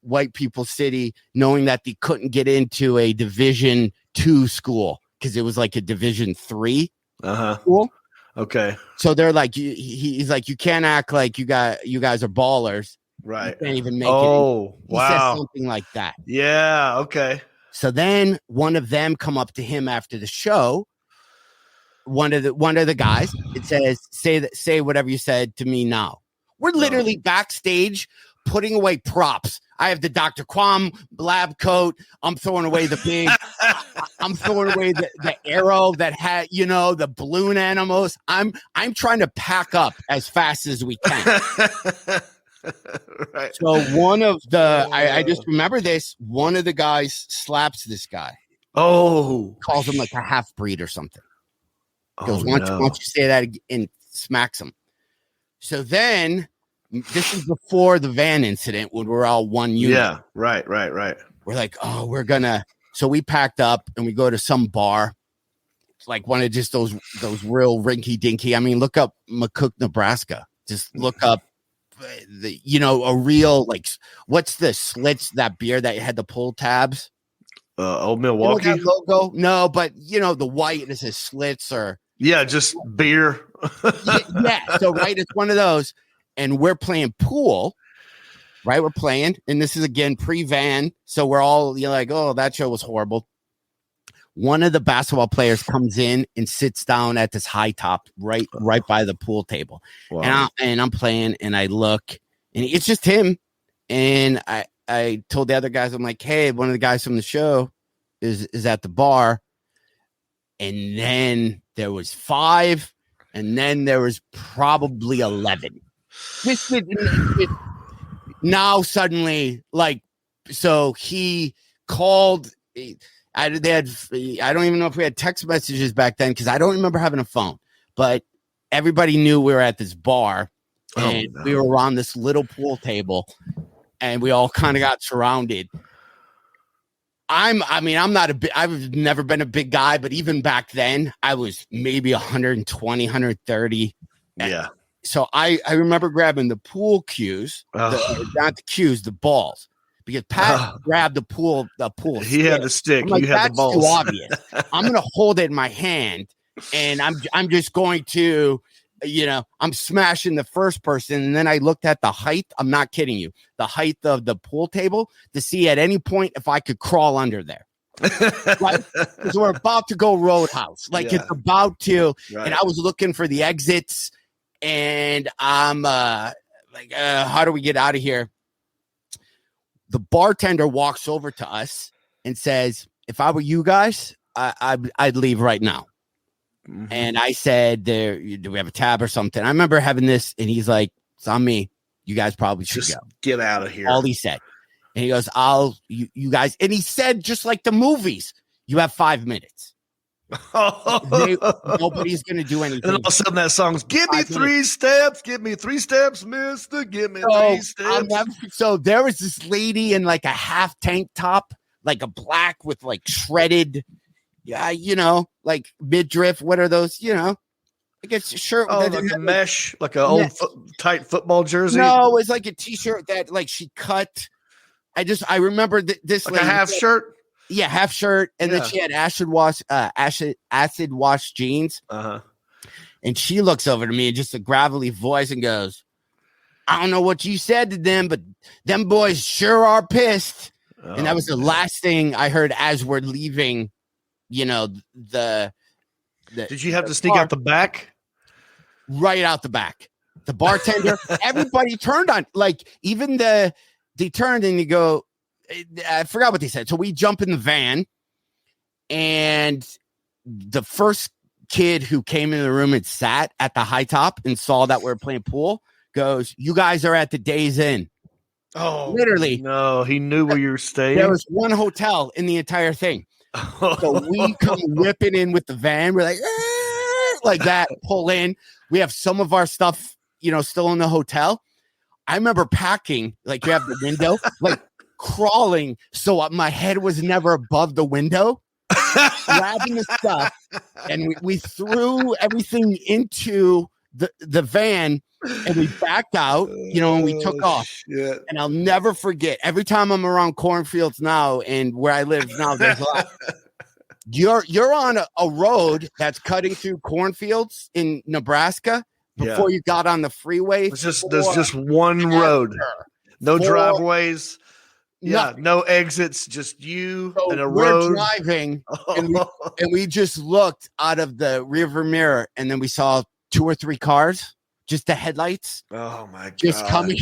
E: white people city, knowing that they couldn't get into a Division II school because it was like a Division III school.
F: Okay.
E: So they're like, he's like, you can't act like you guys are ballers.
F: Right.
E: You can't even make it.
F: Oh,
E: he says something like that.
F: Yeah. Okay.
E: So then one of them come up to him after the show. One of the guys, it says, say whatever you said to me now. We're literally backstage putting away props. I have the Dr. Quam lab coat. I'm throwing away the big. I'm throwing away the arrow that had, the balloon animals. I'm trying to pack up as fast as we can.
F: Right.
E: So one of the, I just remember this. One of the guys slaps this guy.
F: Oh,
E: calls him like a half breed or something. Goes, why don't you say that and smacks him. So then. This is before the van incident when we're all one unit.
F: Yeah, right.
E: We're like, so we packed up and we go to some bar. It's like one of just those real rinky dinky. I mean, look up McCook, Nebraska. Just look up a real, like, what's the Slits, that beer that had the pull tabs?
F: Old Milwaukee
E: that logo? No, but the white, it says Slits or.
F: Yeah, just beer.
E: Yeah. So, right. It's one of those. And we're playing pool, right? We're playing, and this is again pre-van, so we're all like, "Oh, that show was horrible." One of the basketball players comes in and sits down at this high top, right by the pool table. Wow. And I'm playing, and I look, and it's just him. And I told the other guys, I'm like, "Hey, one of the guys from the show is at the bar." And then there was 5 And then there was probably 11. Now suddenly, like, so he called. I don't even know if we had text messages back then because I don't remember having a phone. But everybody knew we were at this bar, and we were around this little pool table, and we all kind of got surrounded. I've never been a big guy, but even back then, I was maybe 120, 130.
F: Yeah.
E: So I remember grabbing the pool cues, not the cues, the balls, because Pat grabbed the pool.
F: He had the stick.
E: Like,
F: you had the balls.
E: Too obvious. I'm gonna hold it in my hand, and I'm just going to, I'm smashing the first person, and then I looked at the height. I'm not kidding you, the height of the pool table to see at any point if I could crawl under there. Right? Because we're about to go Roadhouse, it's about to, right. And I was looking for the exits. And I'm how do we get out of here? The bartender walks over to us and says, if I were you guys, I'd leave right now. Mm-hmm. And I said, do we have a tab or something? I remember having this, and he's like, it's on me. You guys probably should
F: just
E: go.
F: Get out of here.
E: All he said. And he goes, you guys. And he said, just like the movies, you have 5 minutes. Nobody's gonna do anything.
F: And all of a sudden that song's give me 3 steps, mister, give me 3 steps.
E: So there was this lady in like a half tank top, like a black with like shredded, like midriff. What are those? I guess shirt.
F: Like a mesh, like an old tight football jersey.
E: No, it was like a t-shirt that like she cut. I remember this
F: like a half shirt.
E: Yeah, half shirt, and then she had acid wash jeans. And she looks over to me in just a gravelly voice and goes, "I don't know what you said to them, but them boys sure are pissed." And that was the last thing I heard as we're leaving. The
F: did you have to sneak out the back?
E: Right out the back. The bartender, everybody turned on. Like even they turned and you go. I forgot what they said. So we jump in the van, and the first kid who came in the room and sat at the high top and saw that we were playing pool goes, "You guys are at the Days Inn." Oh, literally.
F: No, he knew where you were staying.
E: There was one hotel in the entire thing. So we come whipping in with the van. We're like that, pull in. We have some of our stuff, still in the hotel. I remember packing, like you have the window, like crawling so my head was never above the window, grabbing the stuff, and we threw everything into the van, and we backed out, and we took off. Shit. And I'll never forget, every time I'm around cornfields now and where I live now, there's a lot. You're on a road that's cutting through cornfields in Nebraska before you got on the freeway.
F: There's just one road, no driveways.
E: Nothing.
F: No exits, just you and a road.
E: We're driving, and we just looked out of the rearview mirror, and then we saw 2 or 3 cars, just the headlights.
F: Oh my god!
E: Just coming.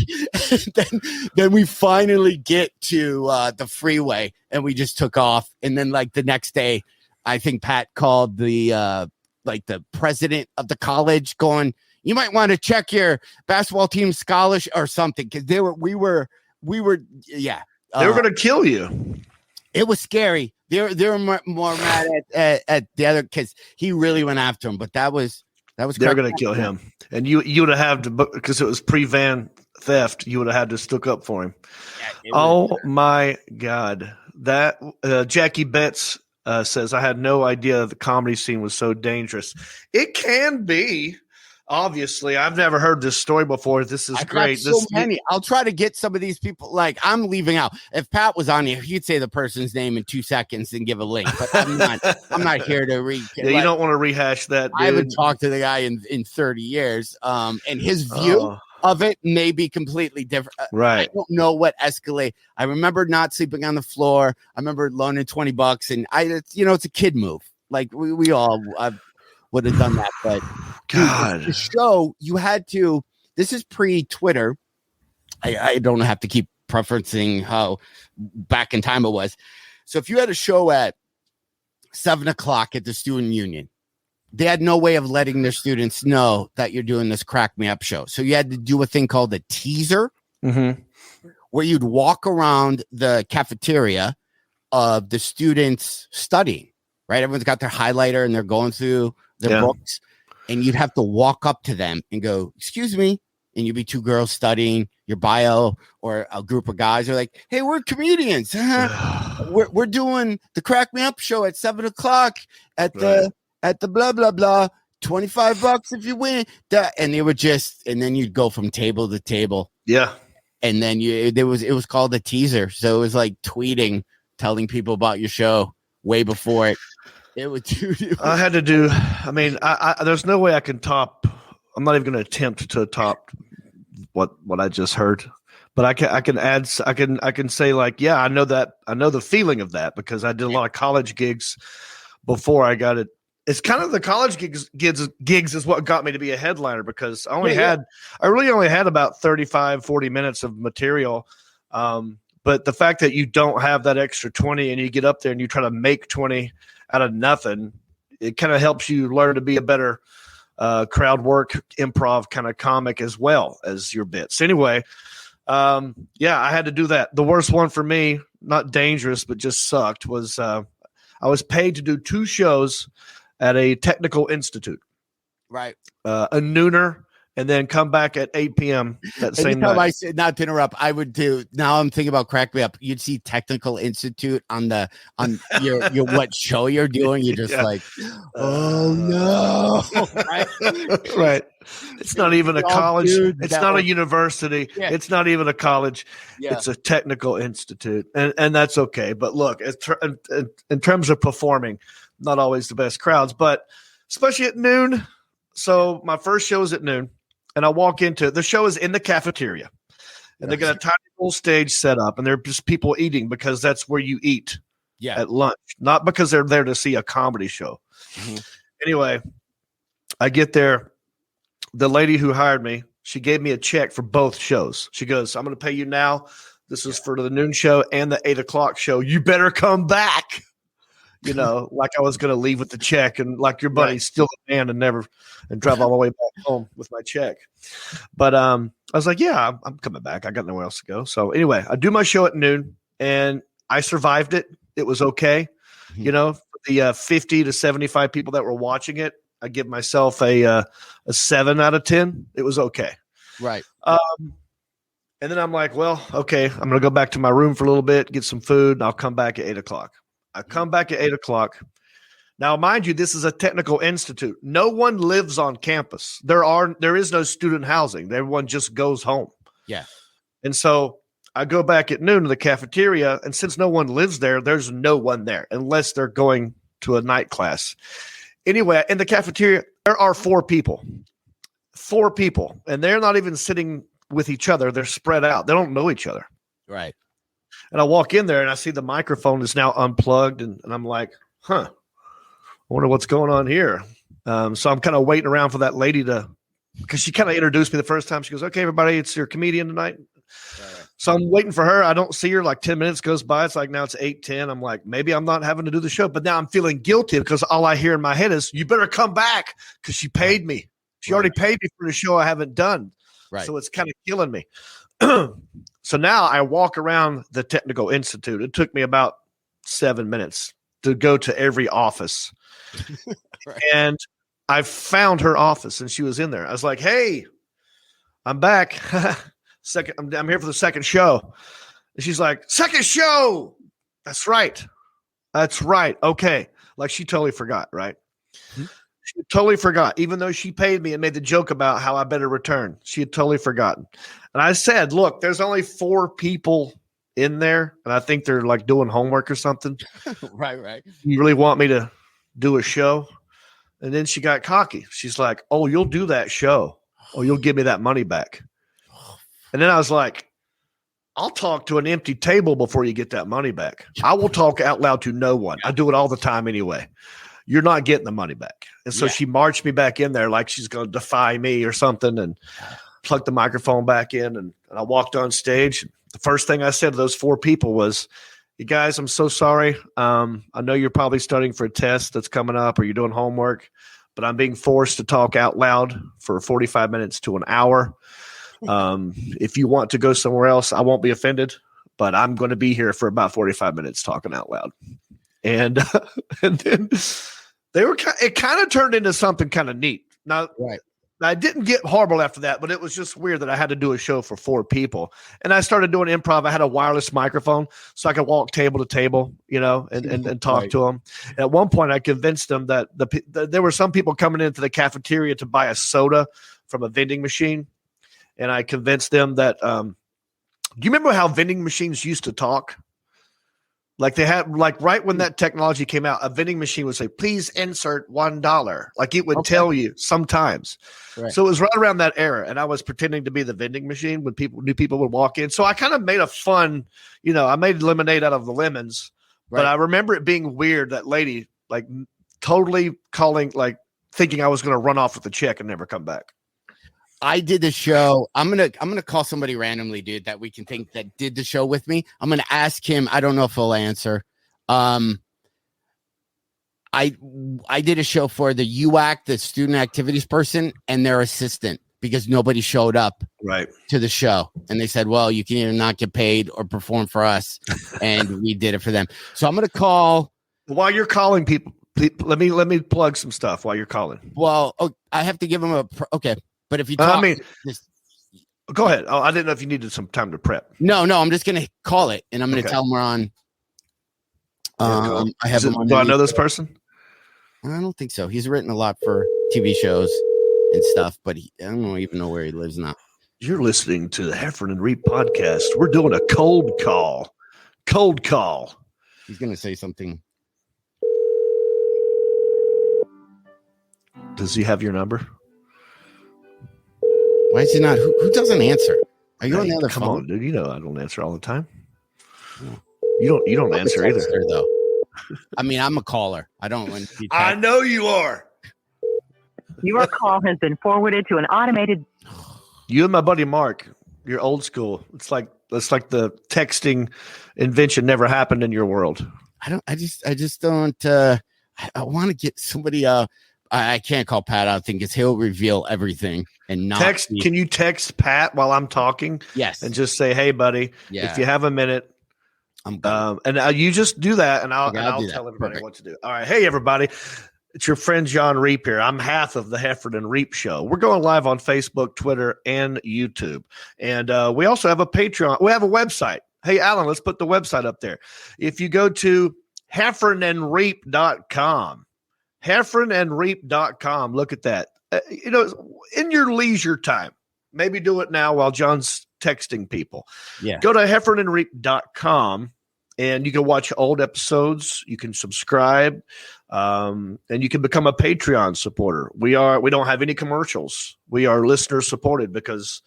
E: then we finally get to the freeway, and we just took off. And then, like the next day, I think Pat called the president of the college, going, "You might want to check your basketball team scholarship or something," because we were.
F: They were going to kill you.
E: It was scary. They were more mad at the other kids. He really went after him, but that was. They were going to kill him, and you would have had to, because it was pre-van theft. You would have had to stick up for him. Yeah, my god! That Jackie Betts says, "I had no idea the comedy scene was so dangerous." It can be. Obviously, I've never heard this story before. This is great. Many. I'll try to get some of these people. Like, I'm leaving out. If Pat was on here, he'd say the person's name in 2 seconds and give a link. But I'm not here to read.
F: Yeah, you don't want to rehash that. Dude.
E: I haven't talked to the guy in 30 years. And his view of it may be completely different.
F: Right.
E: I don't know what escalate. I remember not sleeping on the floor. I remember loaning $20, and it's a kid move. Like we all. Would have done that, but God, the show you had to. This is pre-Twitter. I don't have to keep preferencing how back in time it was. So if you had a show at 7:00 at the Student Union, they had no way of letting their students know that you're doing this Crack Me Up show. So you had to do a thing called a teaser, where you'd walk around the cafeteria of the students studying, right? Everyone's got their highlighter and they're going through their books, and you'd have to walk up to them and go, "Excuse me." And you'd be two girls studying your bio, or a group of guys are like, "Hey, we're comedians. we're doing the Crack Me Up show at 7:00 at the blah, blah, blah. $25 if you win." And they were and then you'd go from table to table.
F: Yeah.
E: And then it was called a teaser. So it was like tweeting, telling people about your show way before it. I had to do, there's no way I can top. I'm not even going to attempt to top what I just heard, but I can say, like, yeah, I know the feeling of that, because I did a lot of college gigs before I got it. It's kind of the college gigs is what got me to be a headliner, because I really only had about 35, 40 minutes of material. But the fact that you don't have that extra 20 and you get up there and you try to make 20 out of nothing, it kind of helps you learn to be a better crowd work, improv kind of comic, as well as your bits. Anyway, I had to do that. The worst one for me, not dangerous, but just sucked, was I was paid to do 2 shows at a technical institute. Right.
F: A nooner, and then come back at 8 p.m. that same night.
E: I said, not to interrupt, I would do. Now I'm thinking about Crack Me Up. You'd see Technical Institute on your what show you're doing. You're just like, oh no,
F: right. It's not even a college. It's not a university.
E: Yeah.
F: It's not even a college.
E: Yeah.
F: It's a technical institute, and that's okay. But look, in terms of performing, not always the best crowds, but especially at noon. So my first show is at noon. And I walk into the show is in the cafeteria, and they got a tiny little stage set up, and they're just people eating, because that's where you eat at lunch, not because they're there to see a comedy show. Mm-hmm. Anyway, I get there. The lady who hired me, she gave me a check for both shows. She goes, "I'm going to pay you now. This is for the noon show and the 8:00 show. You better come back." Like I was going to leave with the check, and like your buddy's still a man and drive all the way back home with my check. But I was like, yeah, I'm coming back. I got nowhere else to go. So anyway, I do my show at noon, and I survived it. It was okay. Mm-hmm. The 50 to 75 people that were watching it, I give myself a 7 out of 10. It was okay.
E: Right.
F: And then I'm like, well, okay, I'm going to go back to my room for a little bit, get some food, and I'll come back at 8:00. I come back at 8:00. Now, mind you, this is a technical institute. No one lives on campus. There is no student housing. Everyone just goes home.
E: Yeah.
F: And so I go back at noon to the cafeteria, and since no one lives there, there's no one there unless they're going to a night class. Anyway, in the cafeteria, there are 4 people. 4 people, and they're not even sitting with each other. They're spread out. They don't know each other.
E: Right.
F: And I walk in there, and I see the microphone is now unplugged, and I'm like, I wonder what's going on here. So I'm kind of waiting around for that lady because she kind of introduced me the first time. She goes, "Okay, everybody, it's your comedian tonight." Right. So I'm waiting for her. I don't see her. Like 10 minutes goes by. It's like now it's 8:10. I'm like, maybe I'm not having to do the show. But now I'm feeling guilty because all I hear in my head is, "You better come back," because she paid me. She already paid me for the show I haven't done. Right. So it's kind of killing me. So now I walk around the Technical Institute. It took me about 7 minutes to go to every office. Right. And I found her office, and she was in there. I was like, "Hey, I'm back. I'm here for the second show." And she's like, "Second show? That's right. That's right. Okay." Like she totally forgot, right? Mm-hmm. She totally forgot, even though she paid me and made the joke about how I better return. She had totally forgotten. And I said, "Look, there's only 4 people in there, and I think they're like doing homework or something."
E: Right.
F: "You really want me to do a show?" And then she got cocky. She's like, "Oh, you'll do that show. Oh, you'll give me that money back." And then I was like, "I'll talk to an empty table before you get that money back. I will talk out loud to no one. I do it all the time anyway. You're not getting the money back." And so she marched me back in there like she's going to defy me or something, and plugged the microphone back in. And I walked on stage. The first thing I said to those 4 people was, "You guys, I'm so sorry. I know you're probably studying for a test that's coming up, or you're doing homework, but I'm being forced to talk out loud for 45 minutes to an hour. If you want to go somewhere else, I won't be offended, but I'm going to be here for about 45 minutes talking out loud. And and then it kind of turned into something kind of neat. Now,
E: Right.
F: I didn't get horrible after that, but it was just weird that I had to do a show for 4 people. And I started doing improv. I had a wireless microphone so I could walk table to table, and talk
E: Right.
F: to them. And at one point, I convinced them that there were some people coming into the cafeteria to buy a soda from a vending machine. And I convinced them that, do you remember how vending machines used to talk? Like they had, like right when that technology came out, a vending machine would say, please insert $1. Like it would tell you sometimes.
E: Right.
F: So it was right around that era. And I was pretending to be the vending machine when new people would walk in. So I kind of made a fun, I made lemonade out of the lemons,
E: Right.
F: but I remember it being weird. That lady, like totally calling, like thinking I was going to run off with the check and never come back.
E: I did the show. I'm gonna call somebody randomly, dude, that we can think that did the show with me. I'm gonna ask him. I don't know if he'll answer. I did a show for the UAC, the student activities person, and their assistant because nobody showed up to the show, and they said, "Well, you can either not get paid or perform for us," and we did it for them. So I'm gonna call.
F: While you're calling people, let me plug some stuff while you're calling.
E: Well, I have to give them okay. But if you talk,
F: go ahead. Oh, I didn't know if you needed some time to prep.
E: No, I'm just going to call it, and I'm going to tell them we're on. I have him on.
F: Do I know this person?
E: I don't think so. He's written a lot for TV shows and stuff, but I don't even know where he lives now.
F: You're listening to the Heffron and Reep podcast. We're doing a cold call. Cold call.
E: He's going to say something.
F: Does he have your number?
E: Why is he not? Who doesn't answer? Are you on the other
F: phone? Come on, dude. You know I don't answer all the time.
E: No.
F: You don't answer either,
E: though. I mean, I'm a caller. I don't.
F: I know you are.
G: Your call has been forwarded to an automated.
F: You and my buddy Mark, you're old school. It's like the texting invention never happened in your world.
E: I just don't. I want to get somebody. I can't call Pat out because he'll reveal everything and not
F: text. Can you text Pat while I'm talking?
E: Yes,
F: and just say, "Hey, buddy, if you have a minute." And you just do that, and I'll tell everybody what to do. All right, hey everybody, it's your friend Jon Reep here. I'm half of the Heffron and Reep show. We're going live on Facebook, Twitter, and YouTube, and we also have a Patreon. We have a website. Hey, Alan, let's put the website up there. If you go to heffronandreep.com. heffronandreep.com. Look at that. In your leisure time, maybe do it now while John's texting people.
E: Yeah.
F: Go to heffronandreep.com and you can watch old episodes. You can subscribe, and you can become a Patreon supporter. We don't have any commercials. We are listener supported because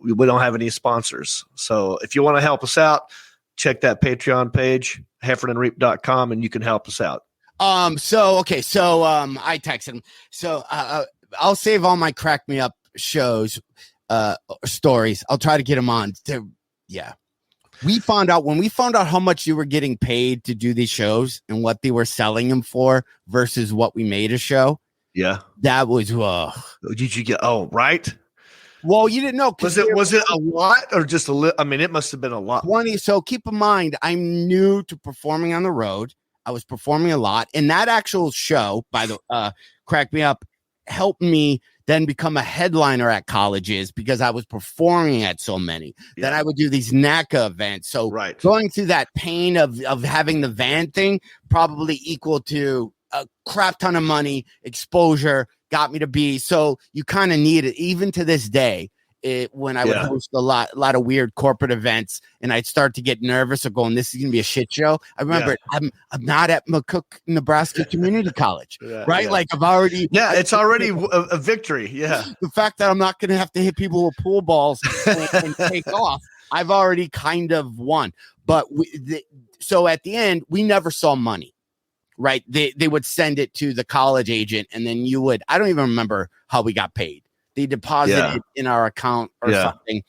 F: we don't have any sponsors. So if you want to help us out, check that Patreon page, heffronandreep.com, and you can help us out.
E: I texted him. So I'll save all my crack me up shows, stories. I'll try to get them on. We found out how much you were getting paid to do these shows and what they were selling them for versus what we made a show.
F: Yeah.
E: That was,
F: did you get, right?
E: Well, you didn't know.
F: Was it a lot or just a little? I mean, it must have been a lot.
E: 20. So keep in mind, I'm new to performing on the road. I was performing a lot, and that actual show, by the Crack Me Up, helped me then become a headliner at colleges because I was performing at so many. Then I would do these NACA events. So going through that pain of having the van thing probably equal to a crap ton of money, exposure, got me to be. So you kind of need it, even to this day. When I would host a lot of weird corporate events, and I'd start to get nervous of going, this is going to be a shit show. I remember I'm not at McCook, Nebraska Community College, right? Yeah. Like it's already
F: a victory. Yeah.
E: The fact that I'm not going to have to hit people with pool balls and take off, I've already kind of won. But so at the end, we never saw money, right? They would send it to the college agent, and then I don't even remember how we got paid. They deposited it in our account or something.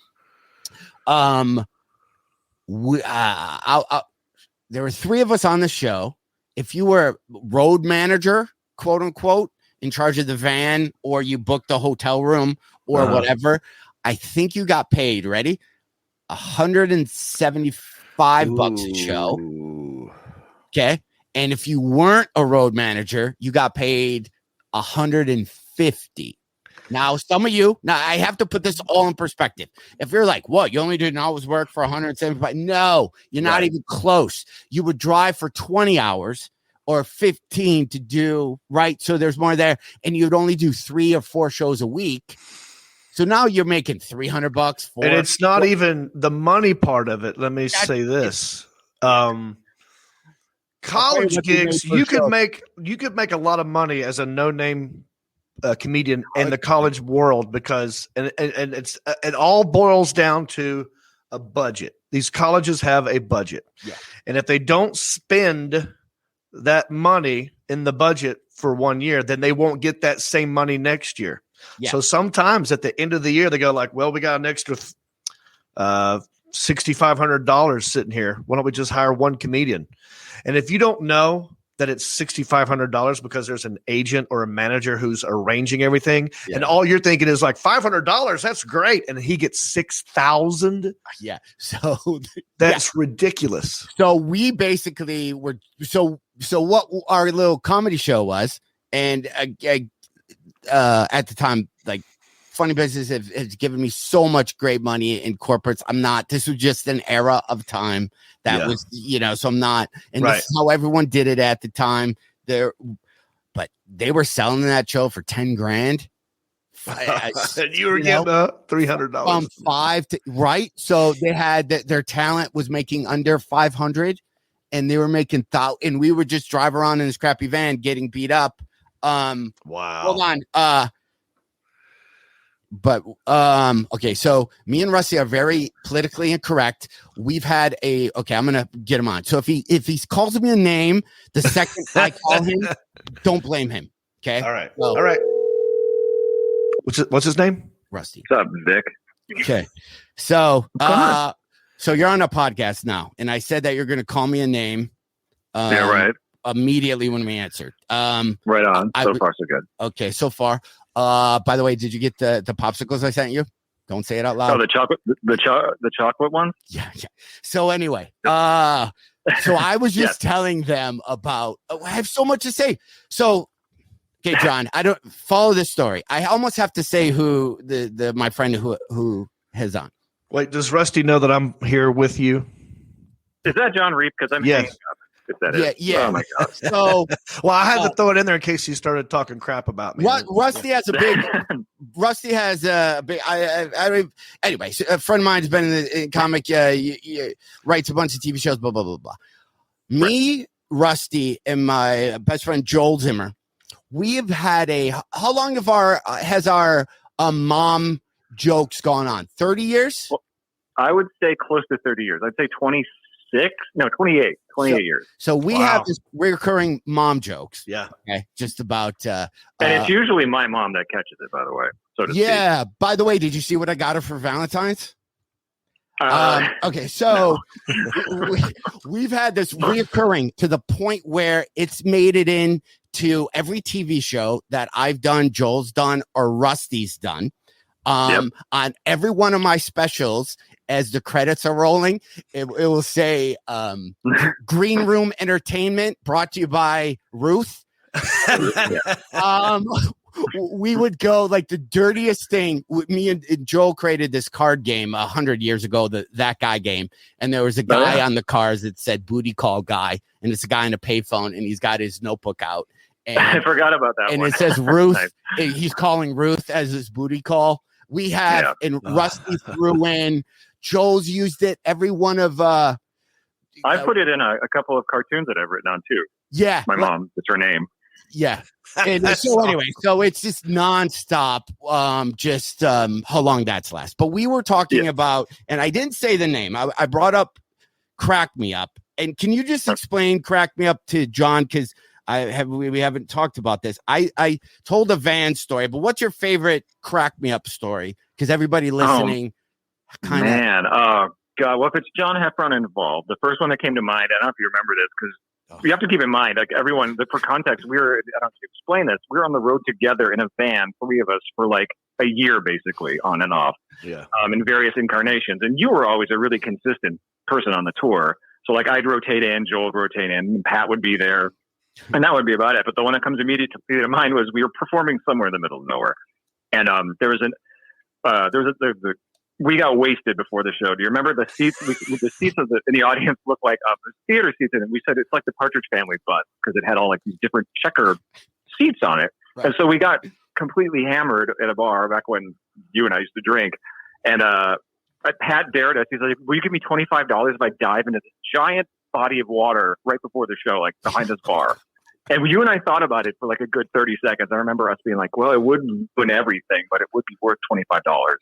E: There were 3 of us on the show. If you were road manager, quote unquote, in charge of the van or you booked a hotel room or whatever, I think you got paid, ready? $175 a show. Okay. And if you weren't a road manager, you got paid $150. Now, some of you, I have to put this all in perspective. If you're like, what, you only did an hour's work for $175? No, you're not even close. You would drive for 20 hours or 15 to do, right? So there's more there. And you'd only do 3 or 4 shows a week. So now you're making $300 for
F: and it's not even the money part of it. Let me say this. College gigs, you could make a lot of money as a no-name comedian in the college world because and it all boils down to a budget. These colleges have a budget.
E: Yeah.
F: And if they don't spend that money in the budget for 1 year, then they won't get that same money next year.
E: Yeah.
F: So sometimes at the end of the year, they go like, well, we got an extra $6,500 sitting here. Why don't we just hire one comedian? And if you don't know that it's $6,500 because there's an agent or a manager who's arranging everything, and all you're thinking is like $500, that's great, and he gets $6,000.
E: Yeah. So
F: that's ridiculous.
E: So we basically were so what our little comedy show was, and at the time, like Funny Business has given me so much great money in corporates. This was just an era of time that was, so I'm not, and this is how everyone did it at the time there, but they were selling that show for $10,000.
F: And you were getting $300
E: from 5 to right. So they had their talent was making under 500 and they were making and we would just drive around in this crappy van getting beat up.
F: Wow.
E: Hold on. But okay, so me and Rusty are very politically incorrect. We've had I'm gonna get him on. So if he calls me a name the second I call him, don't blame him. Okay.
F: All right. All right. What's his name?
E: Rusty.
H: What's up, Vic?
E: Okay. So so you're on a podcast now, and I said that you're gonna call me a name.
H: Yeah, right.
E: Immediately when we answered.
H: Right on. So far, so good.
E: Okay, so far. By the way, did you get the popsicles I sent you? Don't say it out loud.
H: Oh, the chocolate one?
E: Yeah. So anyway, so I was just telling them about I have so much to say. So okay, John, I don't follow this story. I almost have to say who my friend who has on.
F: Wait, does Rusty know that I'm here with you?
H: Is that Jon Reep? Because I'm hanging up.
E: Yeah.
H: Oh my god.
E: So,
F: well, I had to throw it in there in case you started talking crap about me.
E: Rusty has a big. Rusty has a big. Anyway, so a friend of mine has been in comic. Writes a bunch of TV shows. Blah blah blah blah. Me, Rusty, and my best friend Joel Zimmer. We have had how long has our mom jokes gone on? 30 years.
H: Well, I would say close to 30 years. I'd say 28 years.
E: So we have this recurring mom jokes.
F: Yeah.
E: Okay. Just about
H: and it's usually my mom that catches it, by the way. So to speak.
E: By the way, did you see what I got her for Valentine's? Okay, so we've had this reoccurring to the point where it's made it into every TV show that I've done, Joel's done, or Rusty's done. On every one of my specials, as the credits are rolling, it will say Green Room Entertainment brought to you by Ruth. We would go like the dirtiest thing. Me and Joel created this card game 100 years ago, that guy game. And there was a guy on the cards that said booty call guy. And it's a guy in a payphone and he's got his notebook out. And,
H: I forgot about that
E: and
H: one.
E: It says Ruth. He's calling Ruth as his booty call. We have, and Rusty threw in, Joel's used it. Every one of, I
H: put it in a couple of cartoons that I've written on too.
E: Yeah.
H: My mom, it's her name.
E: Yeah. And so anyway, so it's just nonstop, how long that's last. But we were talking about, and I didn't say the name. I brought up Crack Me Up. And can you just explain Crack Me Up to John? Because we haven't talked about this. I told a van story, but what's your favorite Crack Me Up story? Because everybody listening
H: God. Well, if it's John Heffron involved, the first one that came to mind, I don't know if you remember this, because you have to keep in mind, like everyone, for context, I don't have to explain this. We were on the road together in a van, 3 of us, for like a year, basically, on and off, in various incarnations. And you were always a really consistent person on the tour. So like I'd rotate in, Joel would rotate in, and Pat would be there, and that would be about it. But the one that comes immediately to mind was we were performing somewhere in the middle of nowhere, and we got wasted before the show. Do you remember the seats? The seats in the audience looked like the theater seats, and we said it's like the Partridge Family bus because it had all like these different checkered seats on it. Right. And so we got completely hammered at a bar back when you and I used to drink, and Pat dared us. He's like, "Will you give me $25 if I dive into this giant body of water right before the show, like behind this bar?" And you and I thought about it for like a good 30 seconds. I remember us being like, "Well, it wouldn't win everything, but it would be worth $25."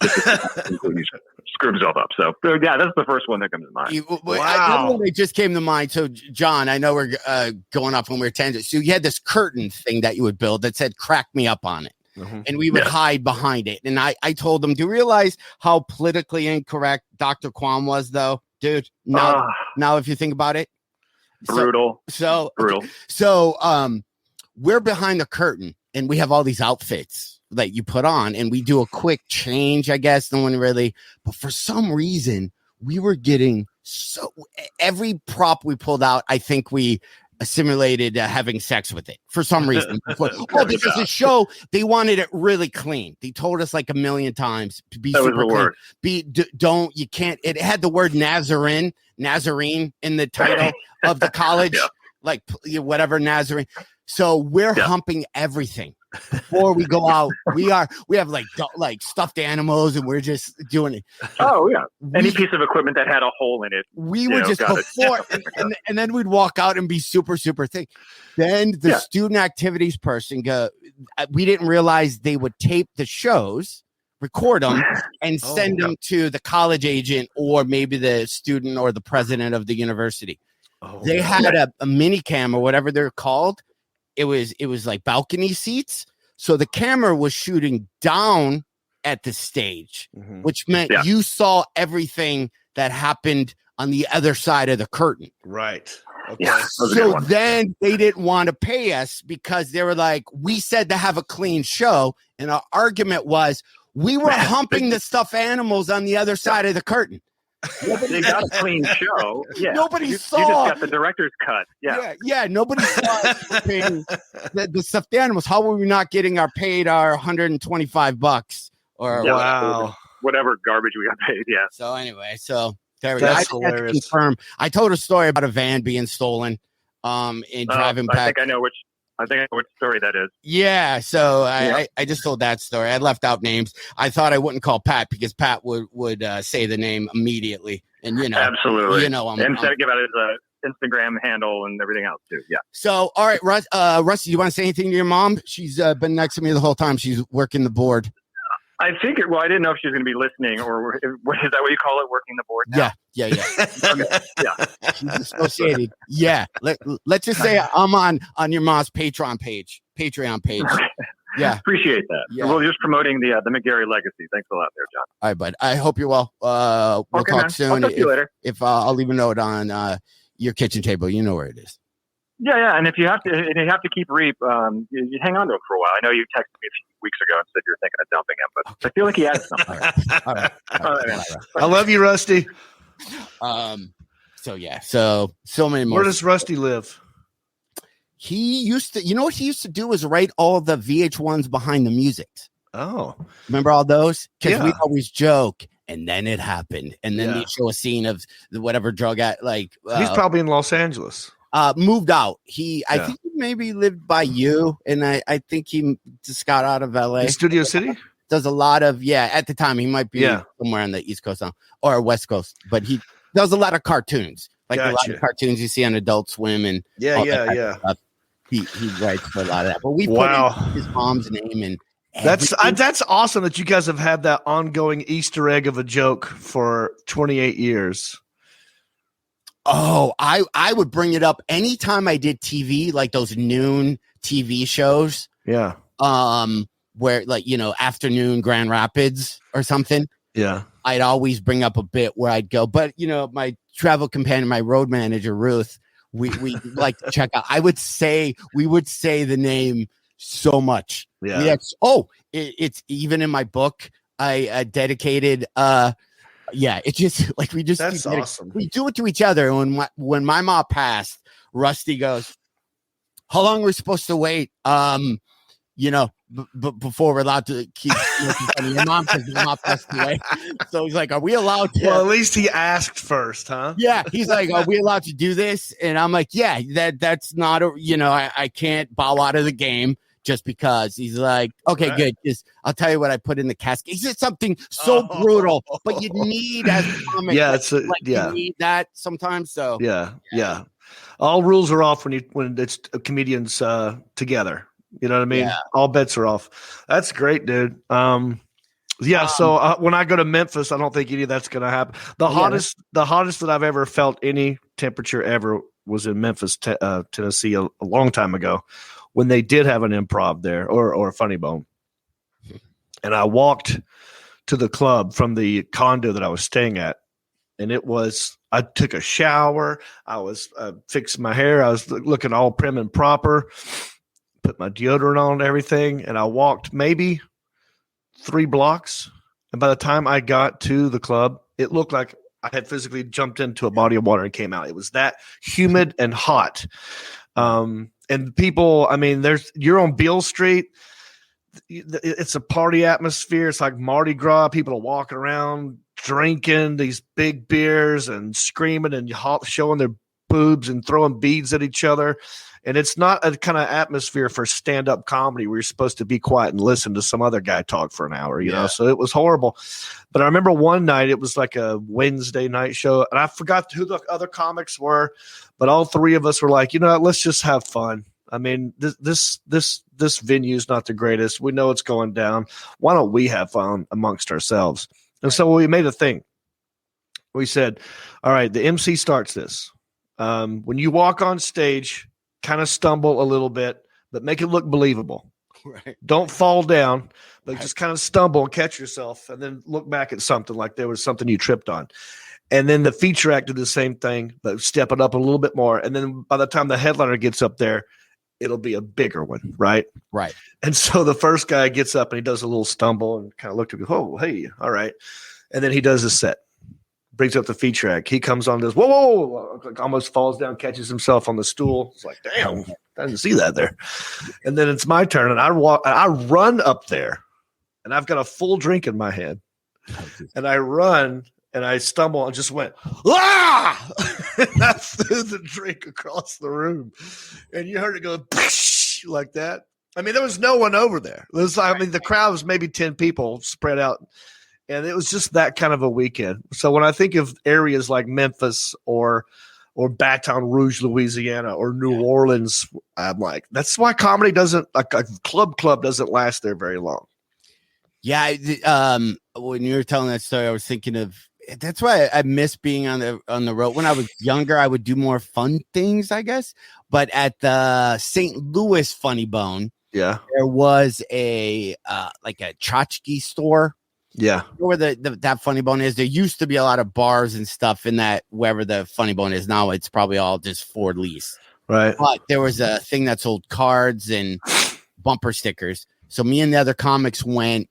H: Screw himself up. So yeah, that's the first one that comes to mind.
E: Wow. It just came to mind. So John, I know we're going off when we're tangent. So you had this curtain thing that you would build that said "crack me up" on it. Mm-hmm. And we would hide behind it. And I told them, do you realize how politically incorrect Dr. Kwan was, though? Dude, now if you think about it.
H: Brutal.
E: So we're behind the curtain and we have all these outfits that you put on and we do a quick change, I guess. No one really, but for some reason we were getting every prop we pulled out, I think we simulated having sex with it for some reason. Because the show, they wanted it really clean. They told us like a million times to be super clean. You can't. It had the word Nazarene in the title of the college, like whatever Nazarene. So we're humping everything before we go out. We have like stuffed animals and we're just doing it.
H: Oh yeah. Any piece of equipment that had a hole in it.
E: We were just before and then we'd walk out and be super, super thick. Then the student activities person we didn't realize they would tape the shows, record them and send them to the college agent or maybe the student or the president of the university. They had a mini cam or whatever they're called. It was like balcony seats. So the camera was shooting down at the stage, which meant you saw everything that happened on the other side of the curtain.
F: Right. Okay.
H: Yeah,
E: so then they didn't want to pay us because they were like, we said to have a clean show. And our argument was we were humping the stuffed animals on the other side of the curtain.
H: They got a clean show. Yeah.
E: Nobody saw.
H: You just got the director's cut.
E: Yeah. Nobody saw the stuffed animals. How were we not getting paid our $125 or
H: whatever garbage we got paid? Yeah.
E: So anyway, there we go. I confirm. I told a story about a van being stolen. In driving back.
H: I think I know which story that is.
E: Yeah, so I just told that story. I left out names. I thought I wouldn't call Pat because Pat would say the name immediately, and
H: absolutely,
E: and
H: instead of give out his Instagram handle and everything else too. Yeah.
E: So all right, Rusty, you want to say anything to your mom? She's been next to me the whole time. She's working the board.
H: I figured. Well, I didn't know if she was going to be listening, or is that what you call it, working the board now?
E: Yeah.
H: Okay. Yeah.
E: She's associated. Yeah. Let's just say I'm on your mom's Patreon page. Yeah.
H: Appreciate that. Yeah. We're just promoting the McGarry legacy. Thanks a lot there, John.
E: All right, bud. I hope you're well. We'll talk soon.
H: I'll talk to you later.
E: If I'll leave a note on your kitchen table. You know where it is.
H: Yeah. And if you have to keep Reep, you hang on to him for a while. I know you texted me a few weeks ago and said you were thinking of dumping him, but I feel like he has something.
E: All right.
F: I love you, Rusty.
E: So many more.
F: Where does Rusty live?
E: He used to, what he used to do is write all the VH1s behind the music.
F: Oh,
E: remember all those? Because we always joke. And then it happened. And then they show a scene of whatever drug
F: he's probably in Los Angeles.
E: Moved out. I think he maybe lived by you, and I think he just got out of LA.
F: In Studio City?
E: Does a lot of at the time he might be somewhere on the East Coast now, or West Coast, but he does a lot of cartoons. Like a lot of cartoons you see on Adult Swim and stuff. He writes for a lot of that. But we put in his mom's name and
F: that's awesome that you guys have had that ongoing Easter egg of a joke for 28 years.
E: Oh, I would bring it up anytime I did TV, like those noon TV shows.
F: Yeah.
E: Where afternoon Grand Rapids or something.
F: Yeah.
E: I'd always bring up a bit where I'd go, but my travel companion, my road manager, Ruth, we like to check out. We would say the name so much.
F: Yeah.
E: It's even in my book. I dedicated. It's just like we just.
F: That's awesome.
E: We do it to each other. When my mom passed, Rusty goes, "How long are we supposed to wait?" Before we're allowed to keep your mom, because my mom passed away. So he's like, "Are we allowed to?"
F: Well, at least he asked first, huh?
E: Yeah, he's like, "Are we allowed to do this?" And I'm like, "Yeah, that's not I can't bow out of the game just because." He's like, "Okay,
F: right.
E: Good. Just I'll tell you what I put in the casket." He said something so brutal, but you need as a comic, you need that sometimes. So
F: yeah. All rules are off when it's comedians together. You know what I mean?
E: Yeah.
F: All bets are off. That's great, dude. So when I go to Memphis, I don't think any of that's going to happen. The hottest that I've ever felt any temperature ever was in Memphis, Tennessee, a long time ago, when they did have an improv there or a funny bone. And I walked to the club from the condo that I was staying at, and I took a shower. I was fixing my hair. I was looking all prim and proper. Put my deodorant on and everything, and I walked maybe 3 blocks. And by the time I got to the club, it looked like I had physically jumped into a body of water and came out. It was that humid and hot. And people, I mean, you're on Beale Street. It's a party atmosphere. It's like Mardi Gras. People are walking around drinking these big beers and screaming and showing their boobs and throwing beads at each other. And it's not a kind of atmosphere for stand-up comedy where you're supposed to be quiet and listen to some other guy talk for an hour, you know? So it was horrible. But I remember one night, it was like a Wednesday night show, and I forgot who the other comics were, but all 3 of us were like, let's just have fun. I mean, this venue is not the greatest. We know it's going down. Why don't we have fun amongst ourselves? And so we made a thing. We said, all right, the MC starts this. When you walk on stage, kind of stumble a little bit, but make it look believable.
E: Right.
F: Don't fall down, but just kind of stumble and catch yourself, and then look back at something like there was something you tripped on. And then the feature act did the same thing, but step it up a little bit more. And then by the time the headliner gets up there, it'll be a bigger one, right?
E: Right.
F: And so the first guy gets up and he does a little stumble and kind of looked at me, oh, hey, all right. And then he does his set. Brings up the feature act. He comes on, does whoa, like almost falls down, catches himself on the stool. It's like, damn, I didn't see that there. And then it's my turn, and I run up there, and I've got a full drink in my hand, and I run and I stumble and just went, ah! And I threw the drink across the room, and you heard it go like that. I mean, there was no one over there. The crowd was maybe 10 people spread out. And it was just that kind of a weekend. So when I think of areas like Memphis or Baton Rouge, Louisiana, or New Orleans, I'm like, that's why comedy doesn't, like a club doesn't last there very long.
E: Yeah. When you were telling that story, I was thinking of, that's why I miss being on the road. When I was younger, I would do more fun things, I guess. But at the St. Louis Funny Bone, there was a tchotchke store.
F: Yeah.
E: Where that Funny Bone is, there used to be a lot of bars and stuff in that, wherever the Funny Bone is now, it's probably all just for lease.
F: Right.
E: But there was a thing that sold cards and bumper stickers. So me and the other comics went,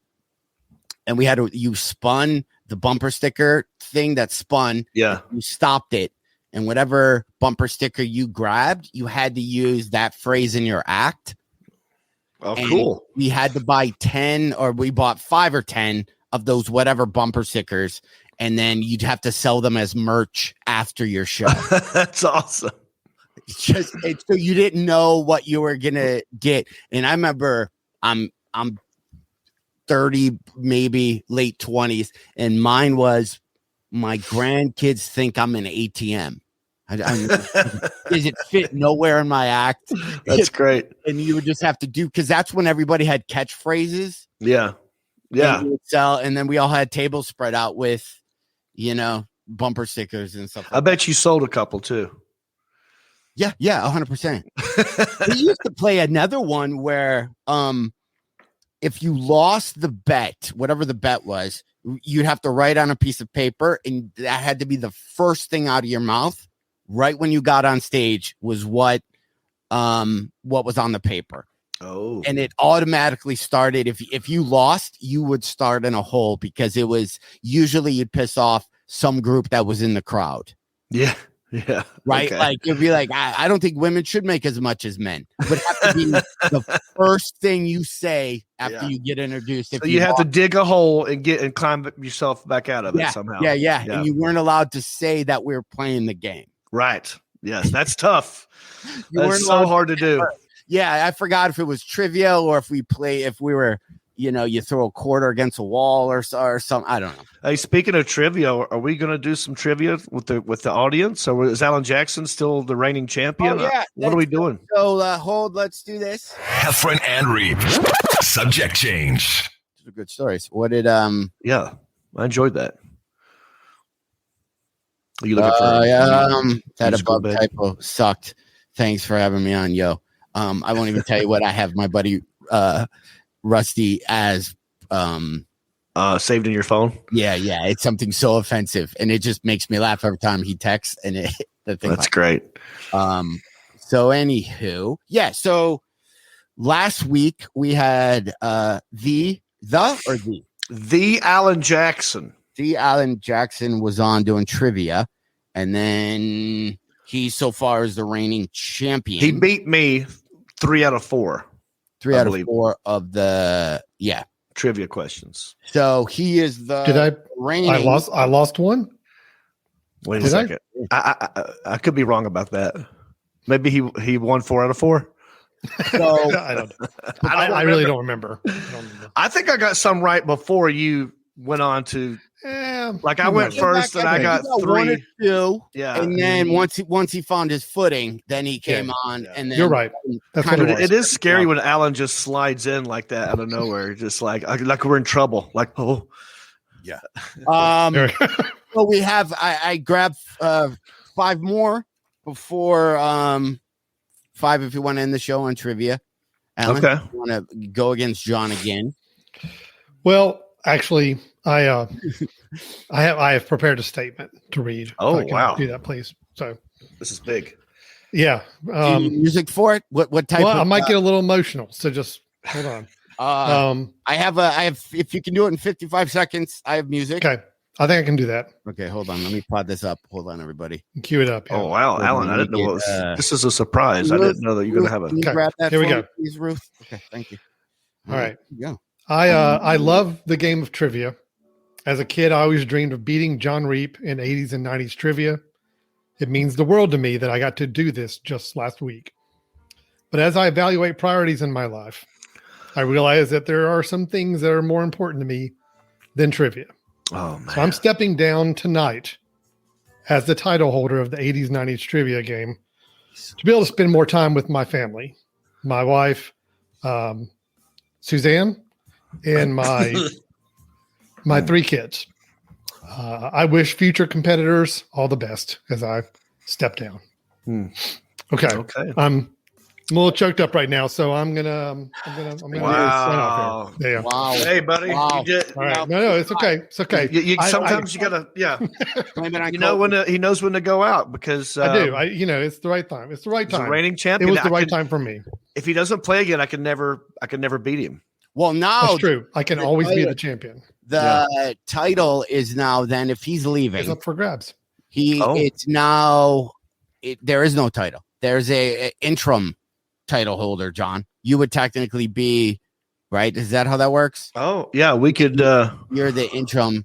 E: and you spun the bumper sticker thing that spun.
F: Yeah.
E: You stopped it. And whatever bumper sticker you grabbed, you had to use that phrase in your act.
F: Oh,
E: and
F: cool.
E: We had to buy 10, or we bought 5 or 10 of those whatever bumper stickers, and then you'd have to sell them as merch after your show.
F: That's awesome.
E: So you didn't know what you were gonna get. And I remember I'm 30, maybe late 20s, and mine was, my grandkids think I'm an ATM. Is it fit nowhere in my act?
F: That's great.
E: And you would just have to do, because that's when everybody had catchphrases.
F: Yeah.
E: And sell, and then we all had tables spread out with, bumper stickers and stuff.
F: I bet you sold a couple too.
E: Yeah, 100%. We used to play another one where, if you lost the bet, whatever the bet was, you'd have to write on a piece of paper, and that had to be the first thing out of your mouth. right when you got on stage was what was on the paper.
F: Oh,
E: and it automatically started. If you lost, you would start in a hole because it was usually you'd piss off some group that was in the crowd.
F: Yeah.
E: Right.
F: Okay.
E: Like you'd be like, I don't think women should make as much as men. It would have to be the first thing you say after you get introduced.
F: So you have to dig a hole and climb yourself back out of it somehow.
E: Yeah. And you weren't allowed to say that we were playing the game.
F: Right. Yes. That's tough. That's so hard to do.
E: Yeah. I forgot if it was trivia or if we were, you throw a quarter against a wall or something. I don't know.
F: Hey, speaking of trivia, are we going to do some trivia with the audience? Or is Alan Jackson still the reigning champion?
E: Oh, yeah.
F: What are we doing?
E: So let's do this.
A: Heffron and Reep. Subject change.
E: These are good stories. What did
F: Yeah, I enjoyed that. Are you looking for
E: that above typo sucked. Thanks for having me on, yo. I won't even tell you what I have my buddy Rusty as
F: saved in your phone.
E: Yeah, it's something so offensive, and it just makes me laugh every time he texts. And
F: that's great.
E: So anywho, so last week we had the
F: Alan Jackson.
E: The Alan Jackson was on doing trivia, and then he so far is the reigning champion.
F: He beat me 3 out of 4.
E: 3 out of 4 of the
F: trivia questions.
E: So he is the reigning.
I: I lost one.
F: Wait a second. I could be wrong about that. Maybe he won 4 out of 4.
I: So I don't. I really don't remember.
F: I think I got some right before you went on to. Like I went first and I got 3.
E: 1 or 2.
F: Yeah.
E: And then once he found his footing, then he came on. And then
I: you're right. That's what
F: it is scary when Alan just slides in like that out of nowhere, just like we're in trouble. Like, oh,
E: yeah. Well, we have. I grabbed 5 more before 5. If you want to end the show on trivia, Alan,
F: okay.
E: You want to go against John again?
I: Well, actually, I have prepared a statement to read.
F: Oh,
I: wow! Do that, please. So
F: this is big.
I: Yeah.
E: Do you need music for it? What type?
I: Well, I might get a little emotional, so just hold on.
E: I have. If you can do it in 55 seconds, I have music.
I: Okay, I think I can do that.
E: Okay, hold on. Let me pod this up. Hold on, everybody.
I: Cue it up.
F: Yeah. Oh wow, Alan! I didn't know what was. This is a surprise. I didn't know that you're going to have a.
E: Can you grab that?
I: Here we go.
E: Please, Ruth. Okay, thank you.
I: All right.
E: Go.
I: I love the game of trivia. As a kid, I always dreamed of beating Jon Reep in 80s and 90s trivia. It means the world to me that I got to do this just last week. But as I evaluate priorities in my life, I realize that there are some things that are more important to me than trivia.
F: Oh, man.
I: So I'm stepping down tonight as the title holder of the 80s, 90s trivia game to be able to spend more time with my family, my wife, Suzanne, and my 3 kids. I wish future competitors all the best as I step down. Okay. I'm a little choked up right now, so I'm gonna
F: wow.
I: sign off here. Yeah.
E: Wow.
F: Hey, buddy.
E: Wow.
F: You did,
I: All right. No, it's okay. It's okay.
F: Sometimes you gotta, he knows when to go out because
I: I do. It's the right time. It's the right time.
F: Reigning champion.
I: It was the right time for me.
F: If he doesn't play again, I can never beat him.
E: Well, now
I: that's true. I can always be the champion.
E: The title is now. Then, if he's leaving,
I: it's up for grabs.
E: It's now. There is no title. There's a interim title holder, John. You would technically be right. Is that how that works?
F: Oh, yeah. We could.
E: You're the interim.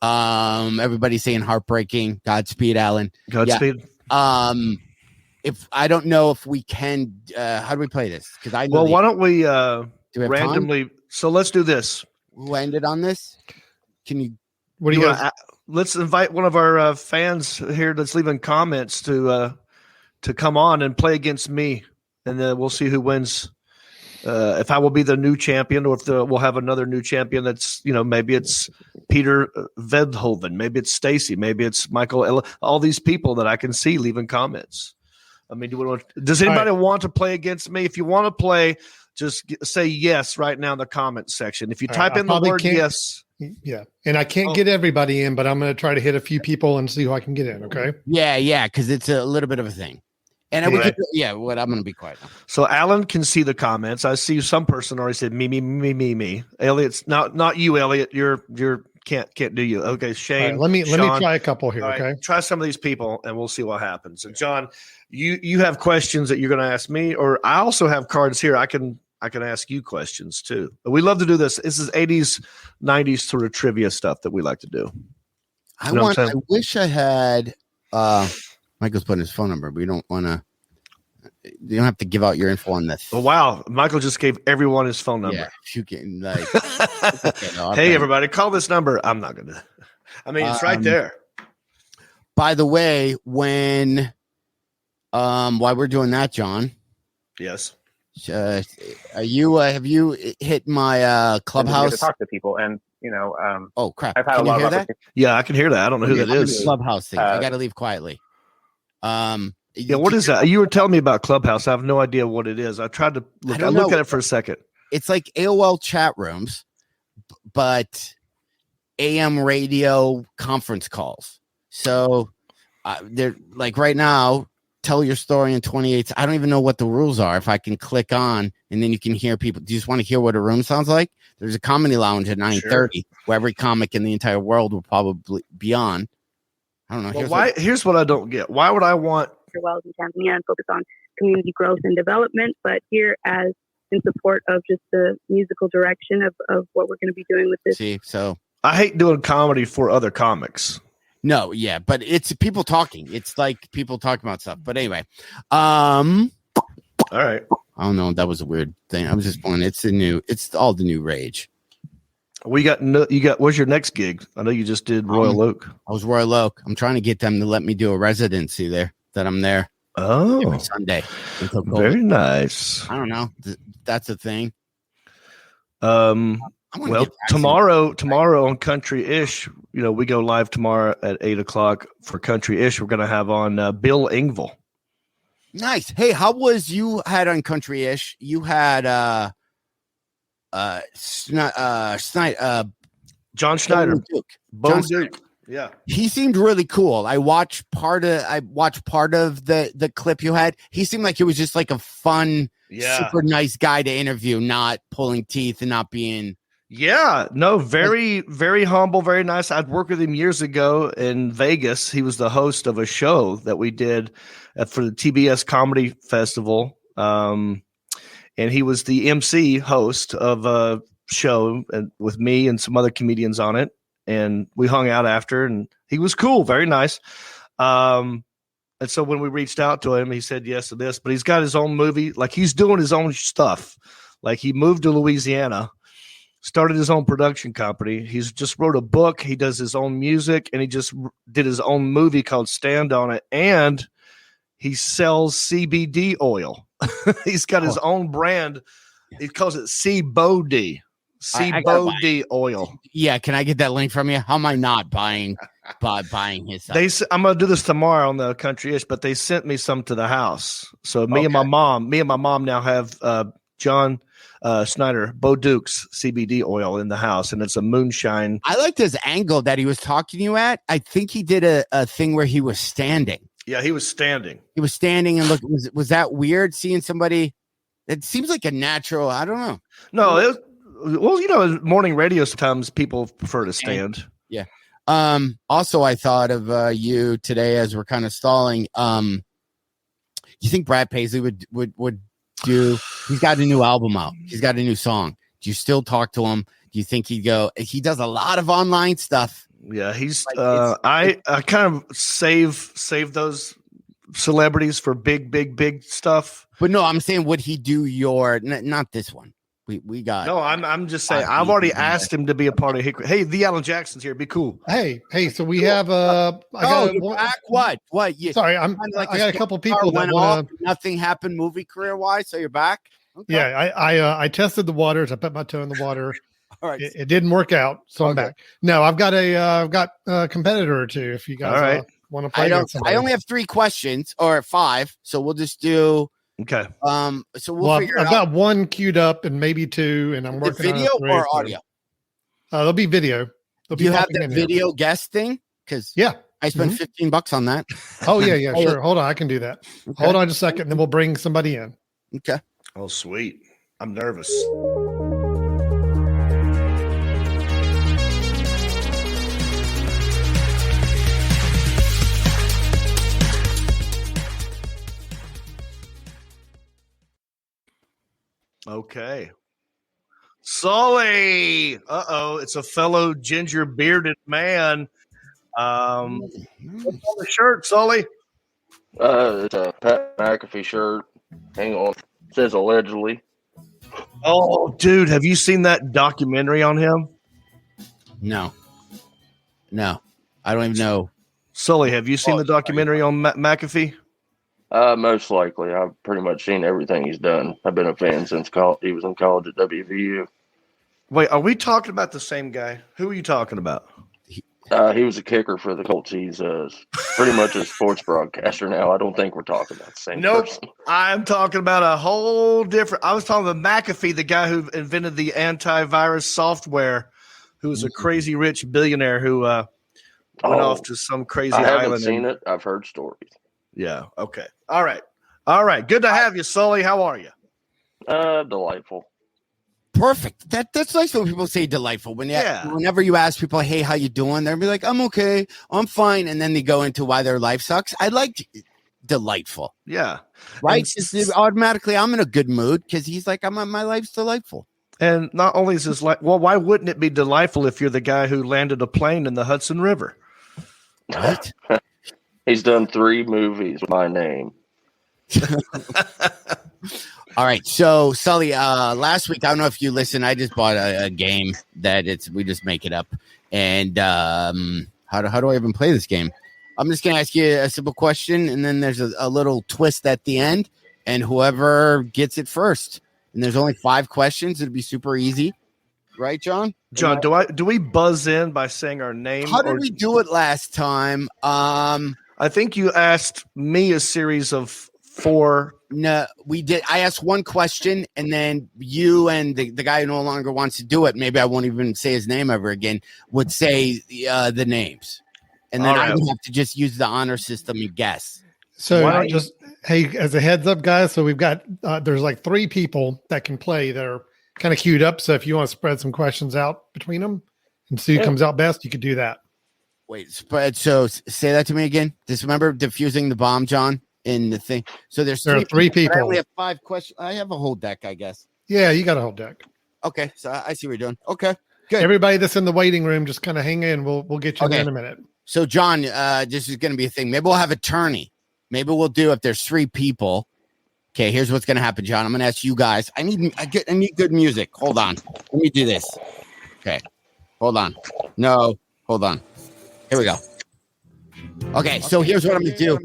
E: Everybody's saying heartbreaking. Godspeed, Alan.
F: Godspeed.
E: Yeah. If I don't know if we can. How do we play this? Because I know.
F: Well, why don't we
E: randomly?
F: Time? So let's do this.
E: Who ended on this? Can you?
I: What do you guys?
F: Let's invite one of our fans here that's leaving comments to come on and play against me, and then we'll see who wins. If I will be the new champion, or if we'll have another new champion. That's maybe it's Peter Vedhoven, maybe it's Stacy, maybe it's Michael. All these people that I can see leaving comments. I mean, does anybody want to play against me? If you want to play, just say yes right now in the comments section. If you type in the word yes,
I: Yeah. And I can't get everybody in, but I'm going to try to hit a few people and see who I can get in. Okay.
E: Yeah. Because it's a little bit of a thing. And I'm going to be quiet now.
F: So Alan can see the comments. I see some person already said me. Elliot's not you, Elliot. You're can't do you. Okay, Shane.
I: Right, let me try a couple here.
F: Right,
I: okay.
F: Try some of these people and we'll see what happens. And John, you have questions that you're going to ask me, or I also have cards here. I can ask you questions too. But we love to do this. This is 80s, 90s sort of trivia stuff that we like to do.
E: I wish I had Michael's putting his phone number, but we don't want to. You don't have to give out your info on this.
F: Oh, wow. Michael just gave everyone his phone number.
E: Yeah, if you can, like,
F: hey, everybody, call this number. I'm not going to. I mean, it's right there.
E: By the way, when while we're doing that, John.
F: Yes.
E: Are you have you hit my Clubhouse
H: to talk to people? And
E: oh crap!
H: I've had
E: can
H: a lot
E: you hear
H: of
E: that?
F: Yeah, I can hear that. I don't know who that is.
E: Clubhouse thing. I got to leave quietly.
F: Yeah, what is that? You were telling me about Clubhouse. I have no idea what it is. I tried to look. I looked at it for a second.
E: It's like AOL chat rooms, but AM radio conference calls. So they're like right now. Tell your story in 28. I don't even know what the rules are. If I can click on and then you can hear people. Do you just want to hear what a room sounds like? There's a comedy lounge at 9:30 where every comic in the entire world will probably be on. I don't know.
F: Well, here's what I don't get. Why would I want
D: Wells in Tanzania and focus on community growth and development, but here as in support of just the musical direction of what we're going to be doing with this.
E: See, so
F: I hate doing comedy for other comics.
E: No, yeah, but it's people talking. It's like people talking about stuff. But anyway, all
F: right.
E: I don't know. That was a weird thing. I was just playing. It's all the new rage.
F: What's your next gig? I know you just did Royal Oak.
E: I was Royal Oak. I'm trying to get them to let me do a residency there. That I'm there.
F: Oh,
E: every Sunday.
F: Very nice.
E: I don't know. That's a thing.
F: Well, tomorrow on Country Ish, we go live tomorrow at 8:00 for Country Ish. We're going to have on Bill Engvall.
E: Nice. Hey, how was you had on Country Ish? You had
F: John Schneider.
E: John Duke.
F: Yeah.
E: He seemed really cool. I watched part of the clip you had. He seemed like he was just like a fun, super nice guy to interview, not pulling teeth and not being.
F: Yeah, no, very, very humble, very nice. I'd worked with him years ago in Vegas. He was the host of a show that we did for the TBS Comedy Festival. And he was the MC host of a show with me and some other comedians on it. And we hung out after, and he was cool, very nice. And so when we reached out to him, he said yes to this, but he's got his own movie. Like he's doing his own stuff. Like he moved to Louisiana, started his own production company. He's just wrote a book. He does his own music, and he just did his own movie called Stand On It. And he sells CBD oil. He's got his own brand. He calls it C-Bo-D. C-Bo-D oil.
E: Yeah, can I get that link from you? How am I not buying his stuff?
F: I'm going to do this tomorrow on the Country Ish, but they sent me some to the house. So me and my mom now have John Schneider, Bo Duke's CBD oil in the house, and it's a moonshine.
E: I liked his angle that he was talking to you at. I think he did a thing where he was standing.
F: Yeah, he was standing.
E: He was standing and look. Was that weird seeing somebody? It seems like a natural. I don't know.
F: No, well, morning radio sometimes people prefer to stand.
E: Yeah. Also, I thought of you today as we're kind of stalling. You think Brad Paisley would do? He's got a new album out. He's got a new song. Do you still talk to him? Do you think he'd go? He does a lot of online stuff.
F: Yeah, he's. I kind of save those celebrities for big stuff.
E: But no, I'm saying, would he do not this one? We got.
F: No, I'm just saying. I've already asked him to be a part of Hickory. Hey, the Alan Jackson's here. Be cool.
I: Hey. So we have back.
E: What?
I: Sorry, I got a couple people that want to.
E: Nothing happened movie career wise, so you're back. Okay.
I: Yeah, I tested the waters. I put my toe in the water.
E: All right,
I: it didn't work out, so I'm back. No, I've got a competitor or two. If you guys want to play,
E: I only have 3 questions or 5, so we'll just do.
F: Okay.
E: So we'll figure it out.
I: I've got 1 queued up and maybe 2, and I'm working
E: video
I: on
E: or audio.
I: There'll be video.
E: Do you have that video guest thing? Because I spent $15 on that.
I: Oh yeah, sure. Hold on, I can do that.
E: Okay.
I: Hold on just a second, then we'll bring somebody in.
E: Okay.
F: Oh, sweet. I'm nervous. Okay. Sully. Uh-oh. It's a fellow ginger bearded man. What's on the shirt, Sully?
J: It's a Pat McAfee shirt. Hang on. It says allegedly.
F: Oh, dude. Have you seen that documentary on him?
E: No. I don't even know.
F: Sully, have you seen the documentary on McAfee?
J: Most likely. I've pretty much seen everything he's done. I've been a fan since he was in college at WVU.
F: Wait, are we talking about the same guy? Who are you talking about?
J: He was a kicker for the Colts. He's pretty much a sports broadcaster now. I don't think we're talking about the same person.
F: I'm talking about a whole different. I was talking about McAfee, the guy who invented the antivirus software, who was a crazy rich billionaire who went off to some crazy island.
J: I haven't seen it. I've heard stories.
F: Yeah. Okay. All right. Good to have you, Sully. How are you?
J: Delightful.
E: Perfect. That's nice when people say delightful. Whenever you ask people, hey, how you doing? They'll be like, I'm okay. I'm fine. And then they go into why their life sucks. I like delightful.
F: Yeah.
E: Right? Automatically, I'm in a good mood because he's like, my life's delightful.
F: And not only is this why wouldn't it be delightful if you're the guy who landed a plane in the Hudson River?
E: What?
J: He's done 3 movies with my name.
E: All right. So, Sully, last week, I don't know if you listened. I just bought a game that we just make it up. And how do I even play this game? I'm just going to ask you a simple question, and then there's a little twist at the end, and whoever gets it first. And there's only 5 questions. It'll be super easy. Right, John?
F: John, do we buzz in by saying our name?
E: How did we do it last time?
F: I think you asked me a series of 4.
E: No, we did. I asked one question, and then you and the guy who no longer wants to do it, maybe I won't even say his name ever again, would say the names. And then I would have to just use the honor system and guess.
I: So hey, as a heads up, guys, so we've got, there's like 3 people that can play that are kind of queued up. So if you want to spread some questions out between them and see who comes out best, you could do that.
E: Wait, spread. So say that to me again. Just remember defusing the bomb, John, in the thing. So there are 3 people. I only have 5 questions. I have a whole deck, I guess.
I: Yeah, you got a whole deck.
E: Okay, so I see what you're doing. Okay, good.
I: Everybody that's in the waiting room, just kind of hang in. We'll get you there in a minute.
E: So, John, this is going to be a thing. Maybe we'll have a tourney. Maybe we'll do if there's 3 people. Okay, here's what's going to happen, John. I'm going to ask you guys. I need good music. Hold on. Let me do this. Okay. Hold on. No. Hold on. Here we go. Okay, so here's what I'm going to do.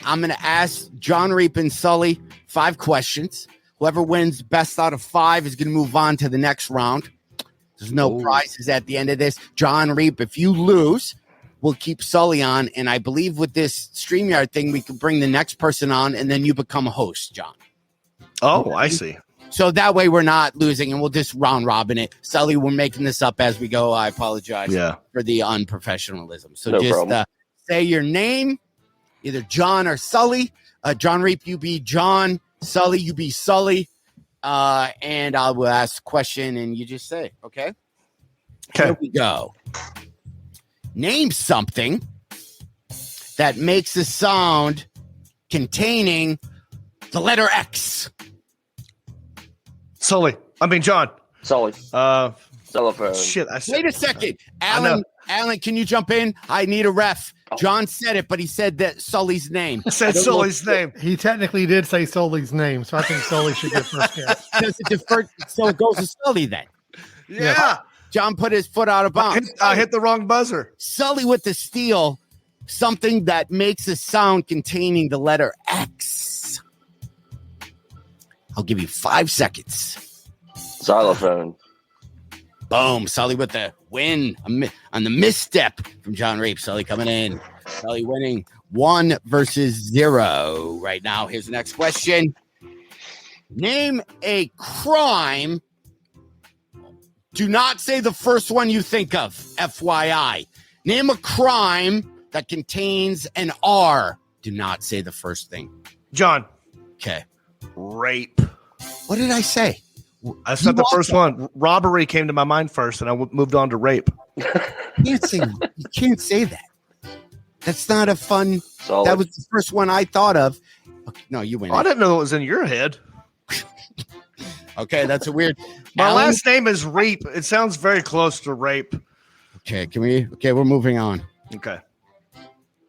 E: I'm going to ask Jon Reep and Sully 5 questions. Whoever wins best out of 5 is going to move on to the next round. There's no prizes at the end of this. Jon Reep, if you lose, we'll keep Sully on. And I believe with this StreamYard thing, we can bring the next person on, and then you become a host, John.
F: Oh, okay? I see.
E: So that way we're not losing, and we'll just round robin it. Sully, we're making this up as we go. I apologize for the unprofessionalism. So no say your name, either John or Sully. Jon Reep, you be John. Sully, you be Sully. And I will ask a question, and you just say, okay? Here we go. Name something that makes a sound containing the letter X.
F: John.
J: Sully. Telephone.
F: Shit.
E: Wait a second. Alan, can you jump in? I need a ref. John said it, but he said that Sully's name.
F: Said Sully's name.
I: He technically did say Sully's name, so I think Sully should get first guess.
E: So it goes to Sully then.
F: Yeah.
E: John put his foot out of bounds.
F: I hit the wrong buzzer.
E: Sully with the steal, something that makes a sound containing the letter X. I'll give you 5 seconds.
J: Xylophone.
E: Boom. Sully with the win on the misstep from Jon Reep. Sully coming in. Sully winning 1 versus 0 right now. Here's the next question. Name a crime Do not say the first one you think of, FYI. Name a crime that contains an R. Do not say the first thing.
F: John.
E: Okay.
F: Rape.
E: What did I say?
F: That's not the first one. Robbery came to my mind first, and I moved on to rape.
E: You can't say that. That's not a fun.
J: Solid.
E: That was the first one I thought of. Okay, no, you win.
F: I didn't know it was in your head.
E: Okay, that's a weird.
F: My last name is Reep. It sounds very close to rape.
E: Okay, Okay, we're moving on.
F: Okay.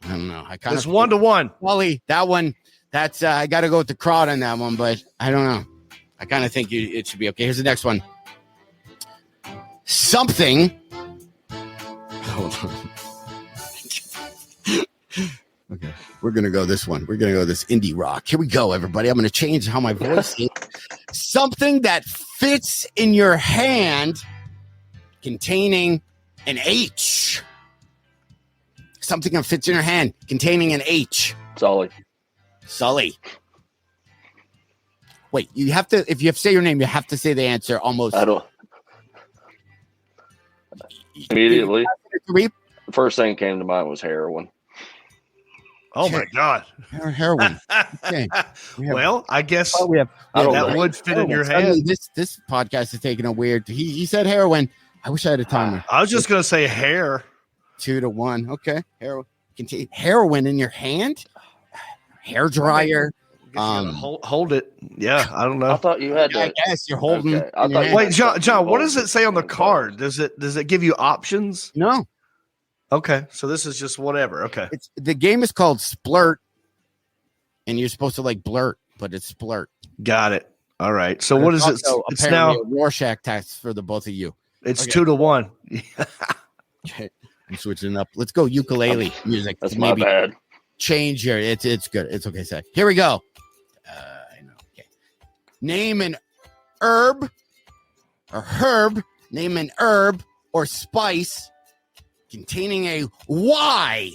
E: I don't know.
F: It's 1-1.
E: Wally, that one. That's I got to go with the crowd on that one, but I don't know. I kind of think it should be okay. Here's the next one. Something. Hold on. Okay, we're gonna go this one. We're gonna go this indie rock. Here we go, everybody. I'm gonna change how my voice is. Something that fits in your hand, containing an H. Something that fits in your hand, containing an H. Sully. Wait, you have to. If you have to say your name, you have to say the answer almost.
J: I don't. Immediately. The first thing came to mind was heroin.
F: Oh my God.
E: Heroin. Okay.
F: Well, I guess
E: we have,
F: that would fit in your hand.
E: This podcast is taking a weird. He said heroin. I wish I had a timer.
F: I was just going to say hair.
E: 2-1. Okay. Heroin in your hand? Hair dryer.
F: Hold it. Yeah, I don't know.
J: I thought you had to.
E: I guess you're holding.
J: Okay.
F: Wait, John, what does it say on the card? Does it give you options?
E: No.
F: Okay, so this is just whatever. Okay.
E: The game is called Splurt, and you're supposed to like blurt, but it's Splurt.
F: Got it. All right. So what is it? It's now
E: a Rorschach test for the both of you.
F: It's 2-1.
E: Okay. I'm switching up. Let's go ukulele music.
J: That's my bad.
E: Change your. It's good. It's okay. Say. Here we go. I know. Okay. Name an herb or herb. Name an herb or spice containing a Y.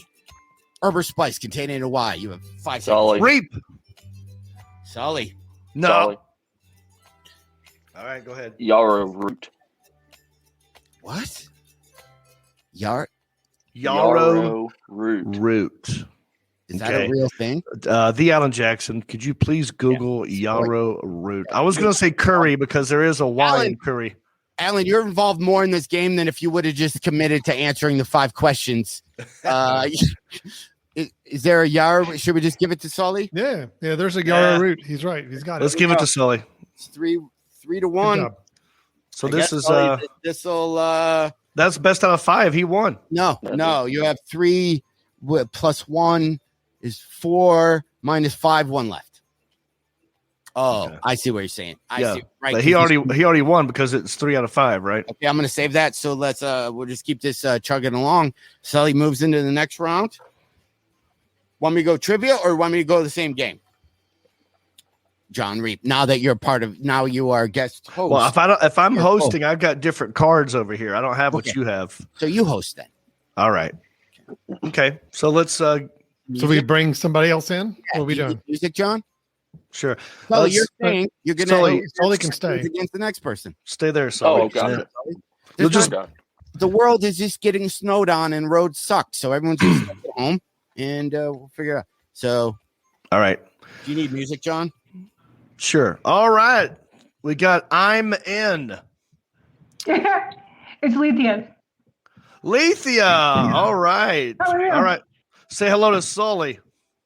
E: Herb or spice containing a Y. You have 5 seconds.
F: Reap.
E: Sully.
F: No.
J: Sully.
F: All right, go ahead.
J: Yarrow root.
E: What?
F: Yarrow root.
E: Is that a real thing?
F: The Alan Jackson. Could you please Google yarrow root? I was going to say curry because there is a Y in curry.
E: Alan, you're involved more in this game than if you would have just committed to answering the 5 questions. Is there a yarrow? Should we just give it to Sully?
I: Yeah. There's a yarrow root. He's right. He's got it.
F: Let's give it to Sully.
E: It's 3-1.
F: So this is
E: this'll
F: that's best out of 5. He won.
E: No. You have 3 plus 1 is 4 minus 5. 1 left. Oh, okay. I see what you're saying. I see. Right.
F: But he already won because it's 3 out of 5, right?
E: Okay, I'm gonna save that. So let's we'll just keep this chugging along. Sully moves into the next round. Want me to go trivia or want me to go the same game? Jon Reep. Now that you're now you are a guest host.
F: Well, if I'm hosting, I've got different cards over here. I don't have what you have.
E: So you host then.
F: All right. Okay. So let's. So
I: we bring somebody else in.
E: Yeah,
I: what are we doing?
E: Music, John.
F: Sure.
E: So you're saying you're gonna
I: Sully can stay
E: against the next person.
F: Stay there, Sully.
J: Oh, got it.
E: The world is just getting snowed on and roads suck, so everyone's just at home and we'll figure it out. So,
F: all right.
E: Do you need music, John?
F: Sure. All right. We got I'm in.
K: It's Lethea.
F: All right.
K: How are you?
F: All right. Say hello to Sully.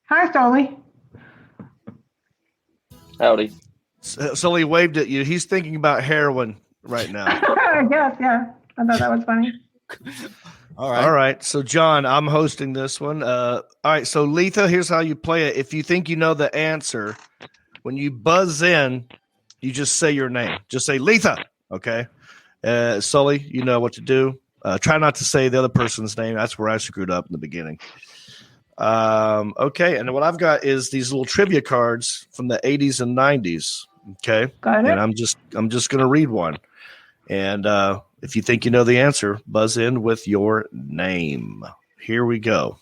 K: Hi, Sully.
J: Howdy.
F: Sully waved at you. He's thinking about heroin right now.
K: I guess, yeah. I thought that was funny.
F: All right. So, John, I'm hosting this one. All right. So, Letha, here's how you play it. If you think you know the answer, when you buzz in, you just say your name. Just say Letha. Okay. Sully, you know what to do. Try not to say the other person's name. That's where I screwed up in the beginning. Okay. And what I've got is these little trivia cards from the 80s and 90s. Okay.
K: Got it.
F: And I'm just going to read one. And if you think you know the answer, buzz in with your name. Here we go.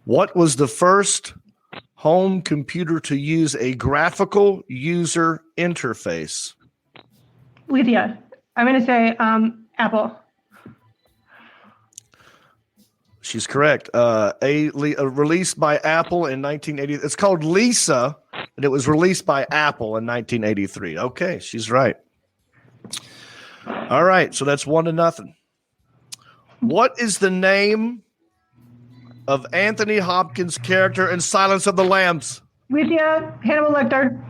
F: What was the first home computer to use a graphical user interface?
K: Lethea. I'm going to say Apple.
F: She's correct. Released by Apple in 1980. It's called Lisa, and it was released by Apple in 1983. Okay, she's right. All right, so that's 1-0. What is the name of Anthony Hopkins' character in Silence of the Lambs?
K: With you, Hannibal Lecter.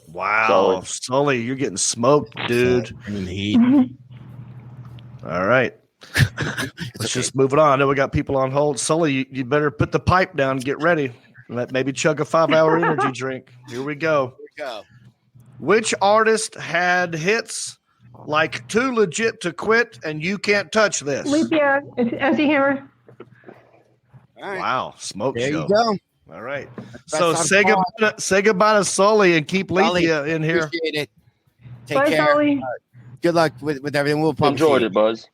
F: Wow, Sully, you're getting smoked, dude. All right. Let's just move it on. I know we got people on hold. Sully, you better put the pipe down and get ready. Maybe chug a 5-hour energy drink. Here we go. Which artist had hits like Too Legit to Quit and You Can't Touch This?
K: Lethea. It's MC Hammer.
E: All right.
F: Wow, smoke
E: There
F: show.
E: you go.
F: All right. So say goodbye to Sully and keep Lethea in here.
E: Appreciate it. Take
K: Bye,
E: care.
K: Sully.
E: Good luck with everything. We'll probably
J: Enjoyed it, Buzz.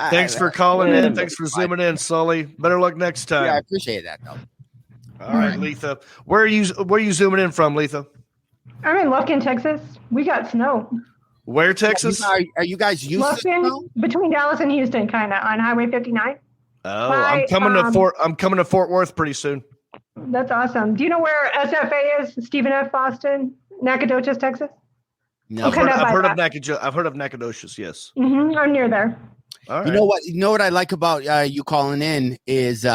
F: Thanks for calling in. Thanks for zooming in, Sully. Better luck next time.
E: Yeah, I appreciate that, though.
F: All right, Letha. Where are you zooming in from, Letha?
K: I'm in Lufkin, Texas. We got snow.
F: Where, Texas?
E: Are you guys used to snow?
K: Lufkin, between Dallas and Houston, kind of on Highway 59.
F: Oh, I'm coming to Fort Worth pretty soon.
K: That's awesome. Do you know where SFA is? Stephen F. Boston, Nacogdoches, Texas.
E: No,
F: I've heard of Nacogdoches. Yes.
K: I'm near there.
F: All right.
E: You know what I like about you calling in is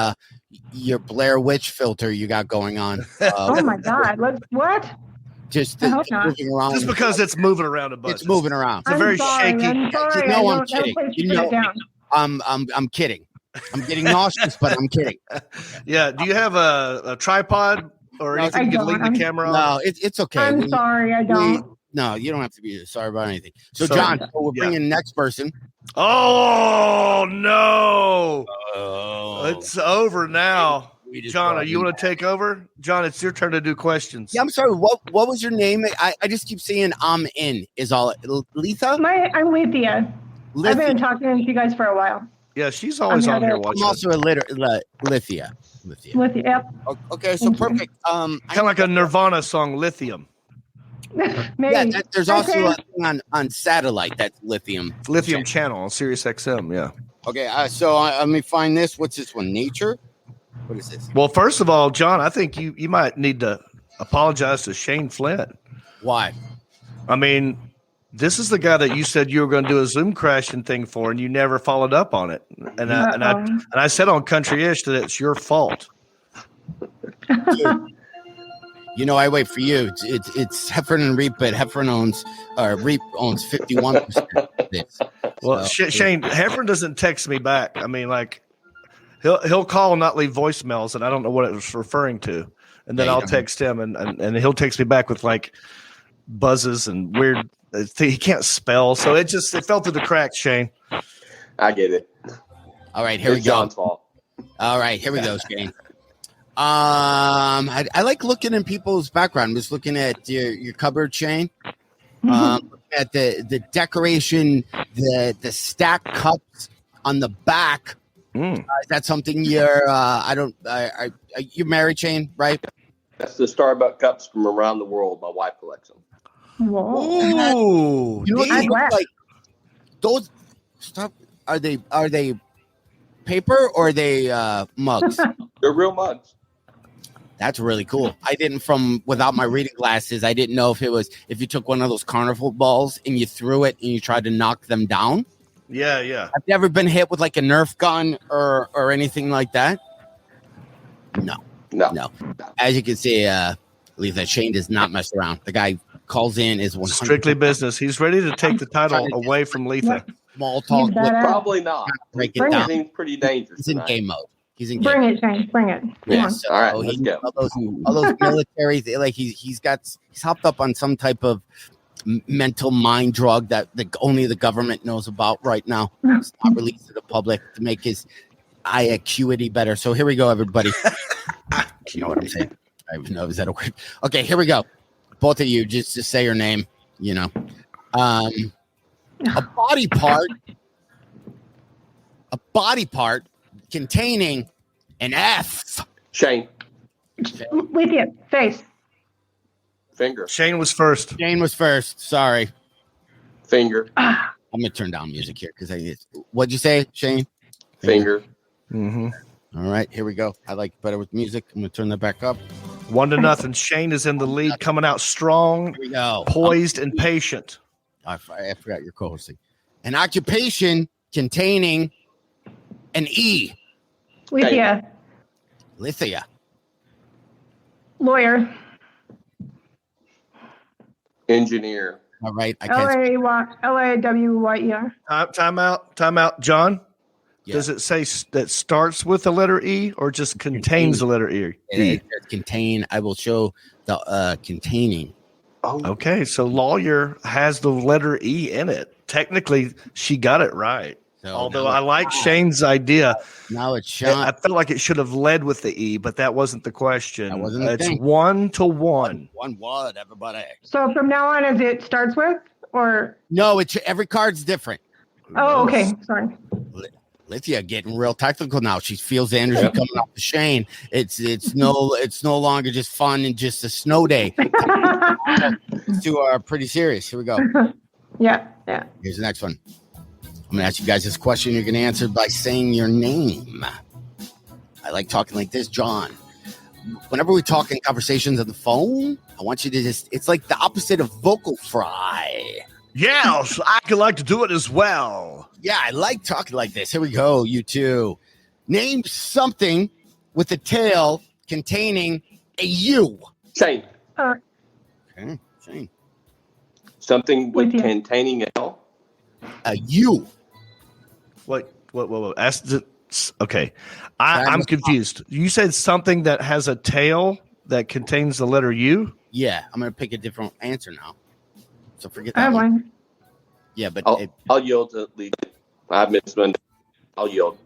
E: your Blair Witch filter you got going on.
K: Oh my God! What?
E: Just
K: I hope not.
E: moving around.
F: Just because it's moving around a bunch.
E: It's moving around.
F: It's a very shaky.
K: I'm sorry.
E: No, I'm kidding. I'm kidding. I'm getting nauseous, but I'm kidding.
F: Yeah. Do you have a tripod or anything you can leave the camera on?
E: No, it's okay.
K: I'm sorry, I don't.
E: No, you don't have to be sorry about anything. So John, we're bringing the next person.
F: Oh no! It's over now. John, you want to take over? John, it's your turn to do questions.
E: Yeah, I'm sorry. What was your name? I just keep saying I'm in. Is all Letha?
K: I'm Lethea. I've been talking to you guys for a while.
F: Yeah, she's always on here watching.
E: I'm also a Lithia.
K: Lethea. Yep.
E: Okay, so perfect.
F: Kind of like a Nirvana song, Lithium.
K: Maybe.
E: Yeah, there's also a thing on satellite that's Lithium
F: channel on Sirius XM. Yeah.
E: Okay, so let me find this. What's this one? Nature? What is this?
F: Well, first of all, John, I think you might need to apologize to Shane Flint.
E: Why?
F: I mean, this is the guy that you said you were going to do a Zoom crashing thing for, and you never followed up on it. And I said on Country-ish that it's your fault.
E: You know, I wait for you. It's Heffron and Reep, but Reep owns 51% of this.
F: Well, Shane, Heffron doesn't text me back. I mean, like, he'll call and not leave voicemails, and I don't know what it was referring to. And then I'll text him, and he'll text me back with like buzzes and weird. He can't spell, so it fell through the cracks. Shane,
L: I get it.
E: All right, here we go.
L: John's fault.
E: All right, here we go, Shane. I like looking in people's background. I'm just looking at your cupboard, Shane. At the decoration, the stack cups on the back. Is that something you're? You're married, Shane, right?
L: That's the Starbucks cups from around the world. My wife collects them.
F: Whoa!
E: You know what they look like? Those stuff are they paper or are they mugs?
L: They're real mugs.
E: That's really cool. I didn't without my reading glasses. I didn't know if you took one of those carnival balls and you threw it and you tried to knock them down.
F: Yeah.
E: Have you ever been hit with like a Nerf gun or anything like that? No. As you can see, Letha, Shane does not mess around. The guy calls in is 100%
F: strictly business. He's ready to take the title away from Letha.
E: Small talk.
L: Probably not.
E: Break it down.
L: Seems pretty dangerous.
E: He's in game mode.
K: Bring it, Shane. Bring it.
E: Yeah,
L: all right, let's go.
E: All those military, like he's hopped up on some type of mental mind drug that only the government knows about right now. It's not released to the public to make his eye acuity better. So here we go, everybody. You know what I'm saying? I don't know. Is that a word? Okay, here we go. Both of you, just say your name. You know, a body part containing an F.
L: Shane.
K: With you. Face.
L: Finger.
F: Shane was first.
E: Sorry.
L: Finger.
E: I'm gonna turn down music here because what'd you say, Shane?
J: Finger.
F: Mm-hmm.
E: All right, here we go. I like better with music. I'm gonna turn that back up.
F: 1-0. Shane is in the lead, coming out strong,
E: Here we go.
F: poised, and patient.
E: I forgot your co-hosting. An occupation containing an E.
K: Lithia.
E: Lithia.
K: Lawyer.
J: Engineer.
E: All right. I can't.
K: L-A-W-Y-E-R.
F: Time out. John,
E: Yeah.
F: does it say that starts with the letter E or just contains the letter E?
E: It says contain. I will show the containing.
J: Oh,
F: Okay, so lawyer has the letter E in it. Technically, she got it right.
E: So
F: Although
E: now
F: I like Shane's idea.
E: Now it's Sean.
F: I felt like it should have led with the E, but that wasn't the question.
E: That wasn't the
F: It's
E: thing.
F: 1-1.
E: One word, everybody.
K: So from now on, as it starts with, or
E: No, it's every card's different.
K: oh, okay, sorry.
E: Lithia getting real technical now. She feels the energy coming off the Shane. It's no longer just fun and just a snow day. Let's do pretty serious. Here we go.
K: Yeah.
E: Here's the next one. I'm gonna ask you guys this question. You're gonna answer by saying your name. I like talking like this, John. Whenever we talk in conversations on the phone, I want you to it's like the opposite of vocal fry.
F: Yes, I could like to do it as well.
E: Yeah, I like talking like this. Here we go, you two. Name something with a tail containing a U.
J: Shane.
E: Okay, Shane.
J: Something with
K: With you.
J: containing L.
E: A U.
F: What? Okay. I'm confused. You said something that has a tail that contains the letter U?
E: Yeah, I'm gonna pick a different answer now. So forget
K: I
E: that
K: have
E: one.
K: one.
E: Yeah, but
J: I'll yield to lead. I missed one. I'll yield.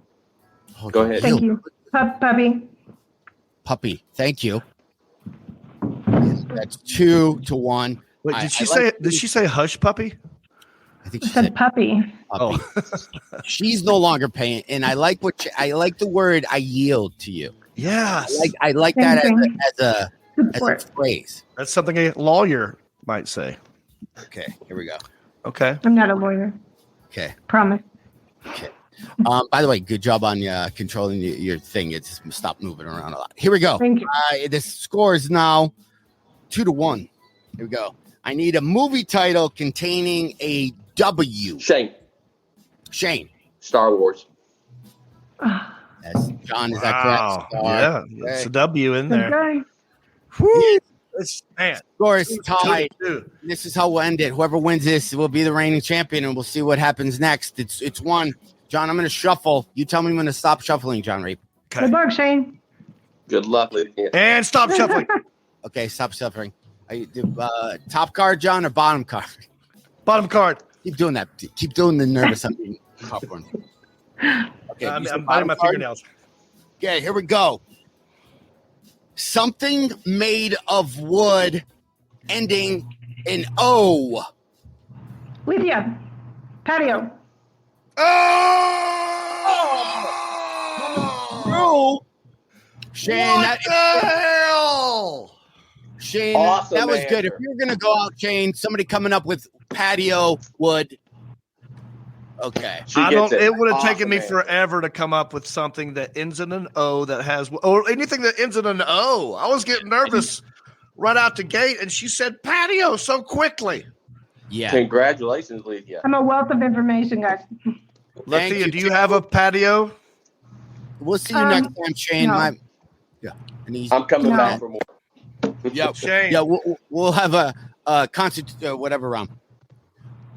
J: Go ahead.
K: Thank you. Puppy.
E: Puppy. Thank you. That's 2-1.
F: Wait, did she say hush puppy?
E: I think she
K: Said puppy.
E: puppy. She's no longer paying, and I like I like the word "I yield to you."
F: Yes.
E: I like that as a phrase.
F: That's something a lawyer might say.
E: Okay, here we go.
F: Okay.
K: I'm not a lawyer.
E: Okay.
K: Promise.
E: Okay. By the way, good job on controlling your thing. It just stopped moving around a lot. Here we go.
K: Thank you.
E: The score is now 2-1. Here we go. I need a movie title containing a W.
J: Shane.
E: Star
J: Wars.
E: Yes. John, is that
F: Wow.
E: correct?
F: Yeah, it's a W in there.
K: Okay.
F: Woo! Man.
E: Score is tied.
F: 2-2.
E: This is how we'll end it. Whoever wins this will be the reigning champion, and we'll see what happens next. It's one. John, I'm going to shuffle. You tell me when to stop shuffling, Jon Reep.
K: Good luck, Shane.
J: Good luck, Lydia.
F: And stop shuffling.
E: Okay, stop shuffling. Top card, John, or bottom card?
F: Bottom card.
E: Keep doing that. Keep doing the nervous popcorn. Okay,
F: I'm biting my fingernails.
E: Okay, here we go. Something made of wood ending in O.
K: Lydia. Patio.
E: Oh! Shane,
F: What the hell?
E: Shane,
J: Awesome
E: that was good.
J: answer.
E: If you were going to go out, Shane, somebody coming up with patio wood. Okay.
F: It would have
J: Awesome
F: taken me
J: answer.
F: forever to come up with something that ends in an O that has, or anything that ends in an O. I was getting nervous right out the gate, and she said patio so quickly.
E: Yeah.
J: Congratulations, Lydia.
K: I'm a wealth of information, guys.
F: Lethea, do you have a patio?
E: We'll see you next time, Shane.
K: no.
J: I'm coming
K: No.
J: back for more.
E: Yeah,
F: Shane.
E: yeah. We'll have a concert, whatever round.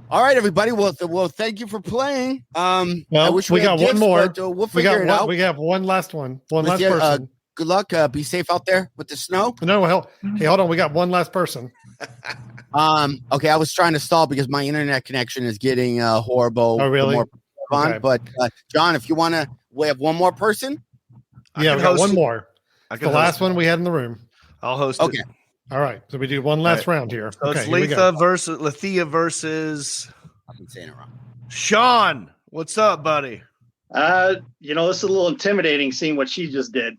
E: All right, everybody. Well, thank you for playing. I
I: Well,
E: wish
I: we
E: had
I: got one
E: gifts,
I: more.
E: but, we'll
I: We
E: figure it out.
I: got one last one. One last
E: Lethea,
I: person.
E: good luck. Be safe out there with the snow.
I: No, hey, hold on. We got one last person.
E: Okay, I was trying to stall because my internet connection is getting horrible.
I: Oh, really?
E: The more fun,
I: Okay.
E: but John, if you want to, we have one more person.
I: Yeah, we got one more.
F: I
I: The last one we had in the room.
F: I'll host
E: Okay.
F: it.
I: All right. So we do one last round here.
F: So
I: Okay,
F: it's
I: here we go.
F: Lethea versus
E: I've been saying it wrong.
F: Sean. What's up, buddy?
M: This is a little intimidating seeing what she just did.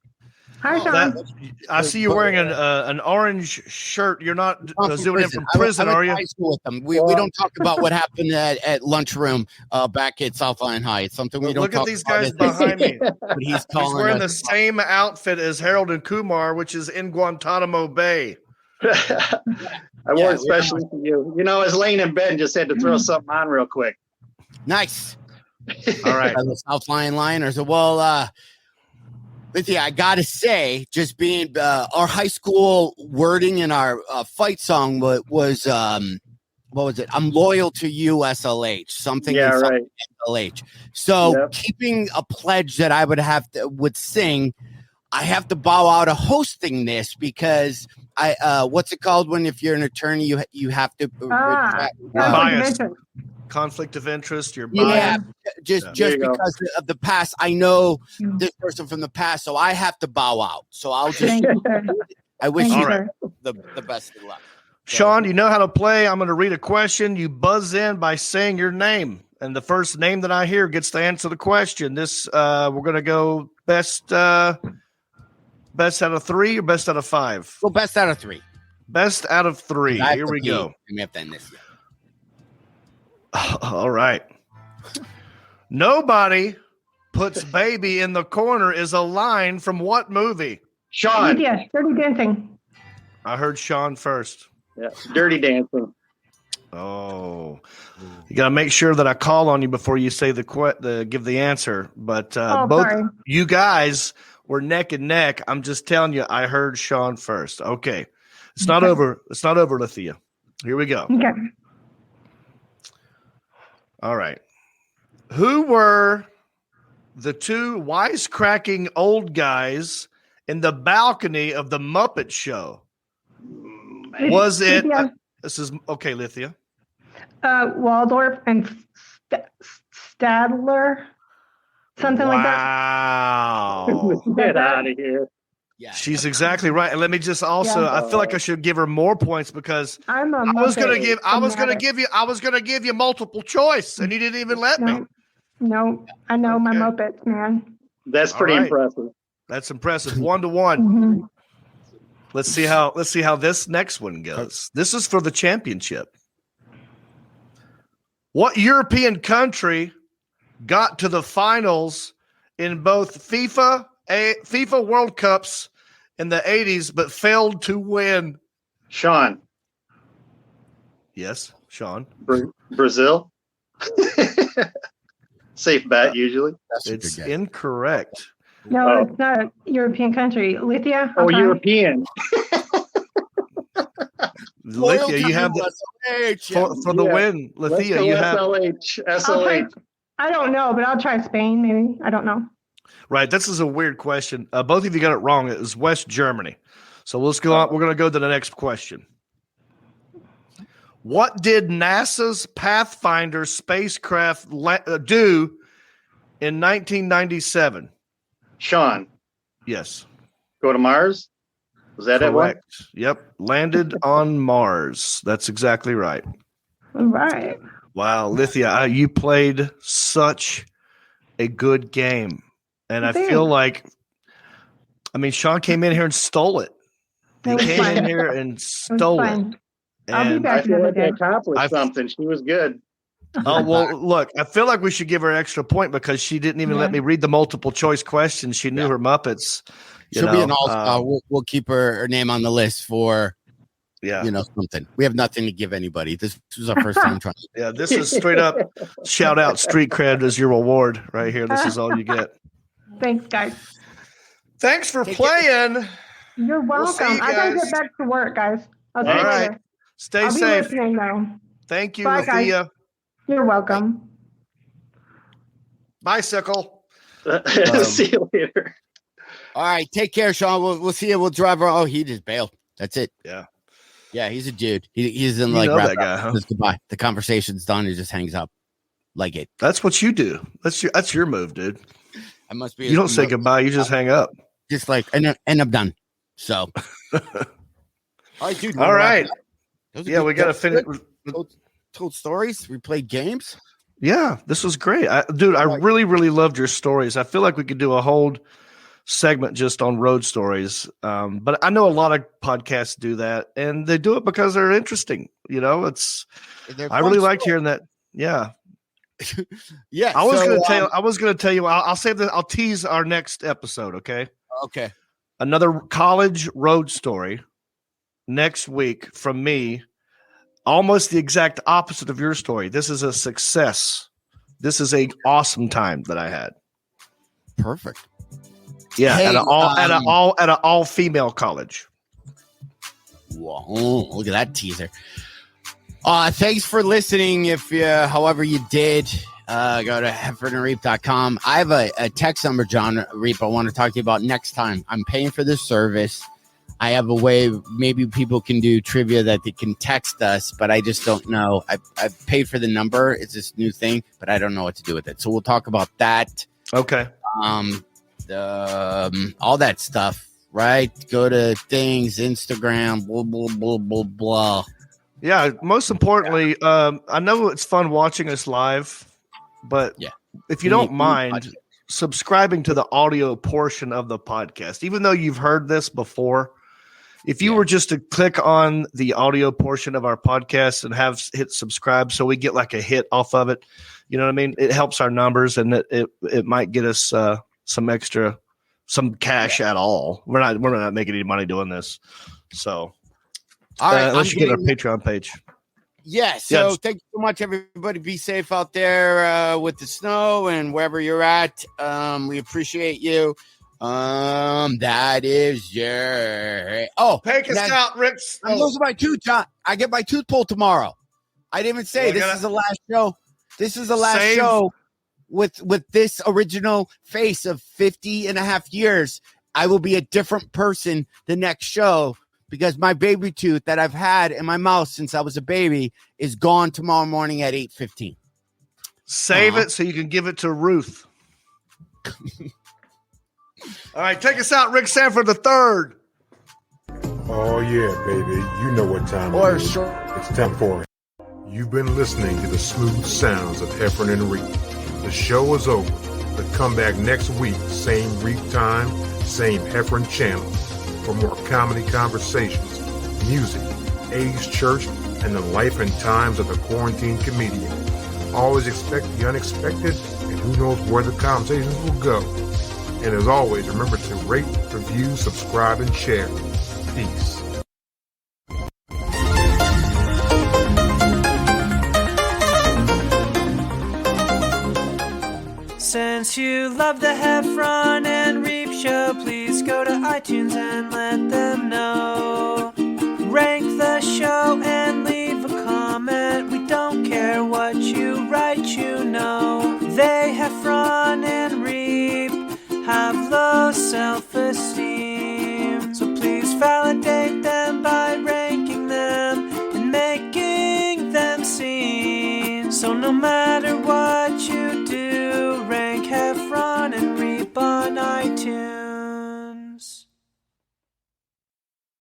K: Hi, Sean.
F: I see you're wearing an orange shirt. You're not zooming in from
E: I
F: prison,
E: went
F: are
E: to
F: you?
E: high school with them. We don't talk about what happened at lunchroom back at Southline High. It's something we don't
F: Look
E: talk
F: at these
E: about.
F: guys behind me.
E: But he's
F: wearing the
E: us.
F: same outfit as Harold and Kumar, which is in Guantanamo Bay.
M: I wore it especially for you. You know, I was laying in bed and just had to throw something on real quick.
E: Nice.
F: All right.
E: The Southline Liners. Well, Lithia, I gotta say, just being our high school wording in our fight song was what was it? I'm loyal to you, SLH. Something SLH. So keeping a pledge that I would sing, I have to bow out of hosting this because I what's it called when if you're an attorney you have to
F: bias. Conflict of interest, you're biased.
E: Just because of the past, I know this person from the past, so I have to bow out. So I'll just I wish you the best of luck.
F: Sean, you know how to play. I'm going to read a question. You buzz in by saying your name, and the first name that I hear gets to answer the question. This we're going to go best out of 3 or best out of 5?
E: Well, best out of 3.
F: Best out of 3. Here we go.
E: We have to end this.
F: All right. Nobody puts baby in the corner is a line from what movie?
M: Sean.
K: Yeah, Dirty Dancing.
F: I heard Sean first.
M: Yeah, Dirty Dancing.
F: Oh, you got to make sure that I call on you before you say give the answer. But both you guys were neck and neck. I'm just telling you, I heard Sean first. Okay, it's not over. It's not over, Lithia. Here we go.
K: Okay.
F: All right. Who were the 2 wisecracking old guys in the balcony of the Muppet Show? Was it? This is okay, Lithia.
K: Waldorf and Stadler, something like that.
F: Wow!
M: Get out of here.
E: Yeah,
F: she's exactly right. And let me just also, I feel like I should give her more points because I was going to give you multiple choice, and you didn't even let me.
K: No, I know my Muppets, man.
M: That's pretty impressive.
F: That's impressive. 1-1.
K: Mm-hmm.
F: Let's see how this next one goes. This is for the championship. What European country got to the finals in both FIFA World Cups in the 80s, but failed to win?
M: Sean.
F: Yes, Sean.
M: Brazil. Safe bet, usually.
F: It's incorrect.
K: No, it's not a European country. Lithia?
M: Oh, European.
F: Lithia, you have for the win. Lithia, you have
M: SLH.
K: I don't know, but I'll try Spain, maybe. I don't know.
F: Right. This is a weird question. Both of you got it wrong. It was West Germany. So let's go on. We're going to go to the next question. What did NASA's Pathfinder spacecraft do in 1997?
M: Sean.
F: Yes.
M: Go to Mars? Was that
F: correct? Yep. Landed on Mars. That's exactly right.
K: All right.
F: Wow, Lithia, you played such a good game. And I feel like, Sean came in here and stole it. He came in here and stole it.
K: I'll be back
M: I feel like I
K: another day.
M: accomplished something. She was good.
F: Oh, well, look, I feel like we should give her an extra point because she didn't even let me read the multiple choice questions. She knew her Muppets.
E: She'll be an all-star. We'll keep her name on the list for, something. We have nothing to give anybody. This was our first time trying.
F: Yeah, this is straight up shout out street cred as your reward right here. This is all you get.
K: Thanks, guys.
F: Thanks for playing.
K: You're welcome. I gotta get back to work, guys. All
F: right. Stay safe.
K: Thank
F: you,
K: bye,
F: Lithia.
K: Guys. You're welcome.
F: Bicycle.
M: See you later.
E: All right. Take care, Sean. We'll see you. We'll drive around. Oh, he just bailed. That's it.
F: Yeah.
E: Yeah, he's a dude. He's in
F: that guy, huh?
E: Goodbye. The conversation's done. He just hangs up. Like it.
F: That's what you do. That's your move, dude.
E: I must be.
F: You don't say goodbye. You just hang up.
E: Just like and I'm done. So. All right, dude.
F: All right. Yeah, we got to finish.
E: Told stories. We played games.
F: Yeah, this was great, dude. I really, really loved your stories. I feel like we could do a whole segment just on road stories. But I know a lot of podcasts do that, and they do it because they're interesting. You know, I really liked hearing that. Yeah.
E: Yeah.
F: I was going to tell you, I'll save that. I'll tease our next episode. Okay.
E: Okay.
F: Another college road story next week from me. Almost the exact opposite of your story. This is a success. This is a awesome time that I had.
E: Perfect.
F: Yeah,
E: Hey,
F: at an all female college.
E: Whoa, look at that teaser. Thanks for listening. If however you did, go to heffronandreep.com. I have a text number, Jon Reep, I want to talk to you about next time. I'm paying for this service. I have a way, maybe people can do trivia that they can text us, but I just don't know. I've paid for the number. It's this new thing, but I don't know what to do with it. So we'll talk about that.
F: Okay.
E: All that stuff, right? Go to things, Instagram, blah, blah, blah, blah, blah.
F: Yeah. Most importantly, I know it's fun watching us live, but if you don't mind subscribing to the audio portion of the podcast, even though you've heard this before, if you were just to click on the audio portion of our podcast and hit subscribe, so we get like a hit off of it, you know what I mean? It helps our numbers, and it might get us some cash at all. We're not making any money doing this, so
E: all right,
F: unless you get our Patreon page.
E: Yeah. So thank you so much, everybody. Be safe out there with the snow and wherever you're at. We appreciate you. That is your
F: take us out, Rick.
E: I'm losing my tooth, Jon. I get my tooth pulled tomorrow. I didn't even say this is the last show. This is the last show with this original face of 50 and a half years. I will be a different person the next show because my baby tooth that I've had in my mouth since I was a baby is gone tomorrow morning at 8:15.
F: Save it so you can give it to Ruth. All right, take us out, Rick Sanford III.
N: Oh, yeah, baby. You know what time it is. It's time for it. You've been listening to the smooth sounds of Heffron and Reep. The show is over, but come back next week, same Reep time, same Heffron channel, for more comedy conversations, music, age, church, and the life and times of the quarantine comedian. Always expect the unexpected, and who knows where the conversations will go. And as always, remember to rate, review, subscribe, and share. Peace.
O: Since you love the Heffron and Reep show, please go to iTunes and let them know. Rank the show and leave a comment. We don't care what you write, you know. They Heffron and Reep have low self-esteem, so please validate them by ranking them and making them seen. So no matter what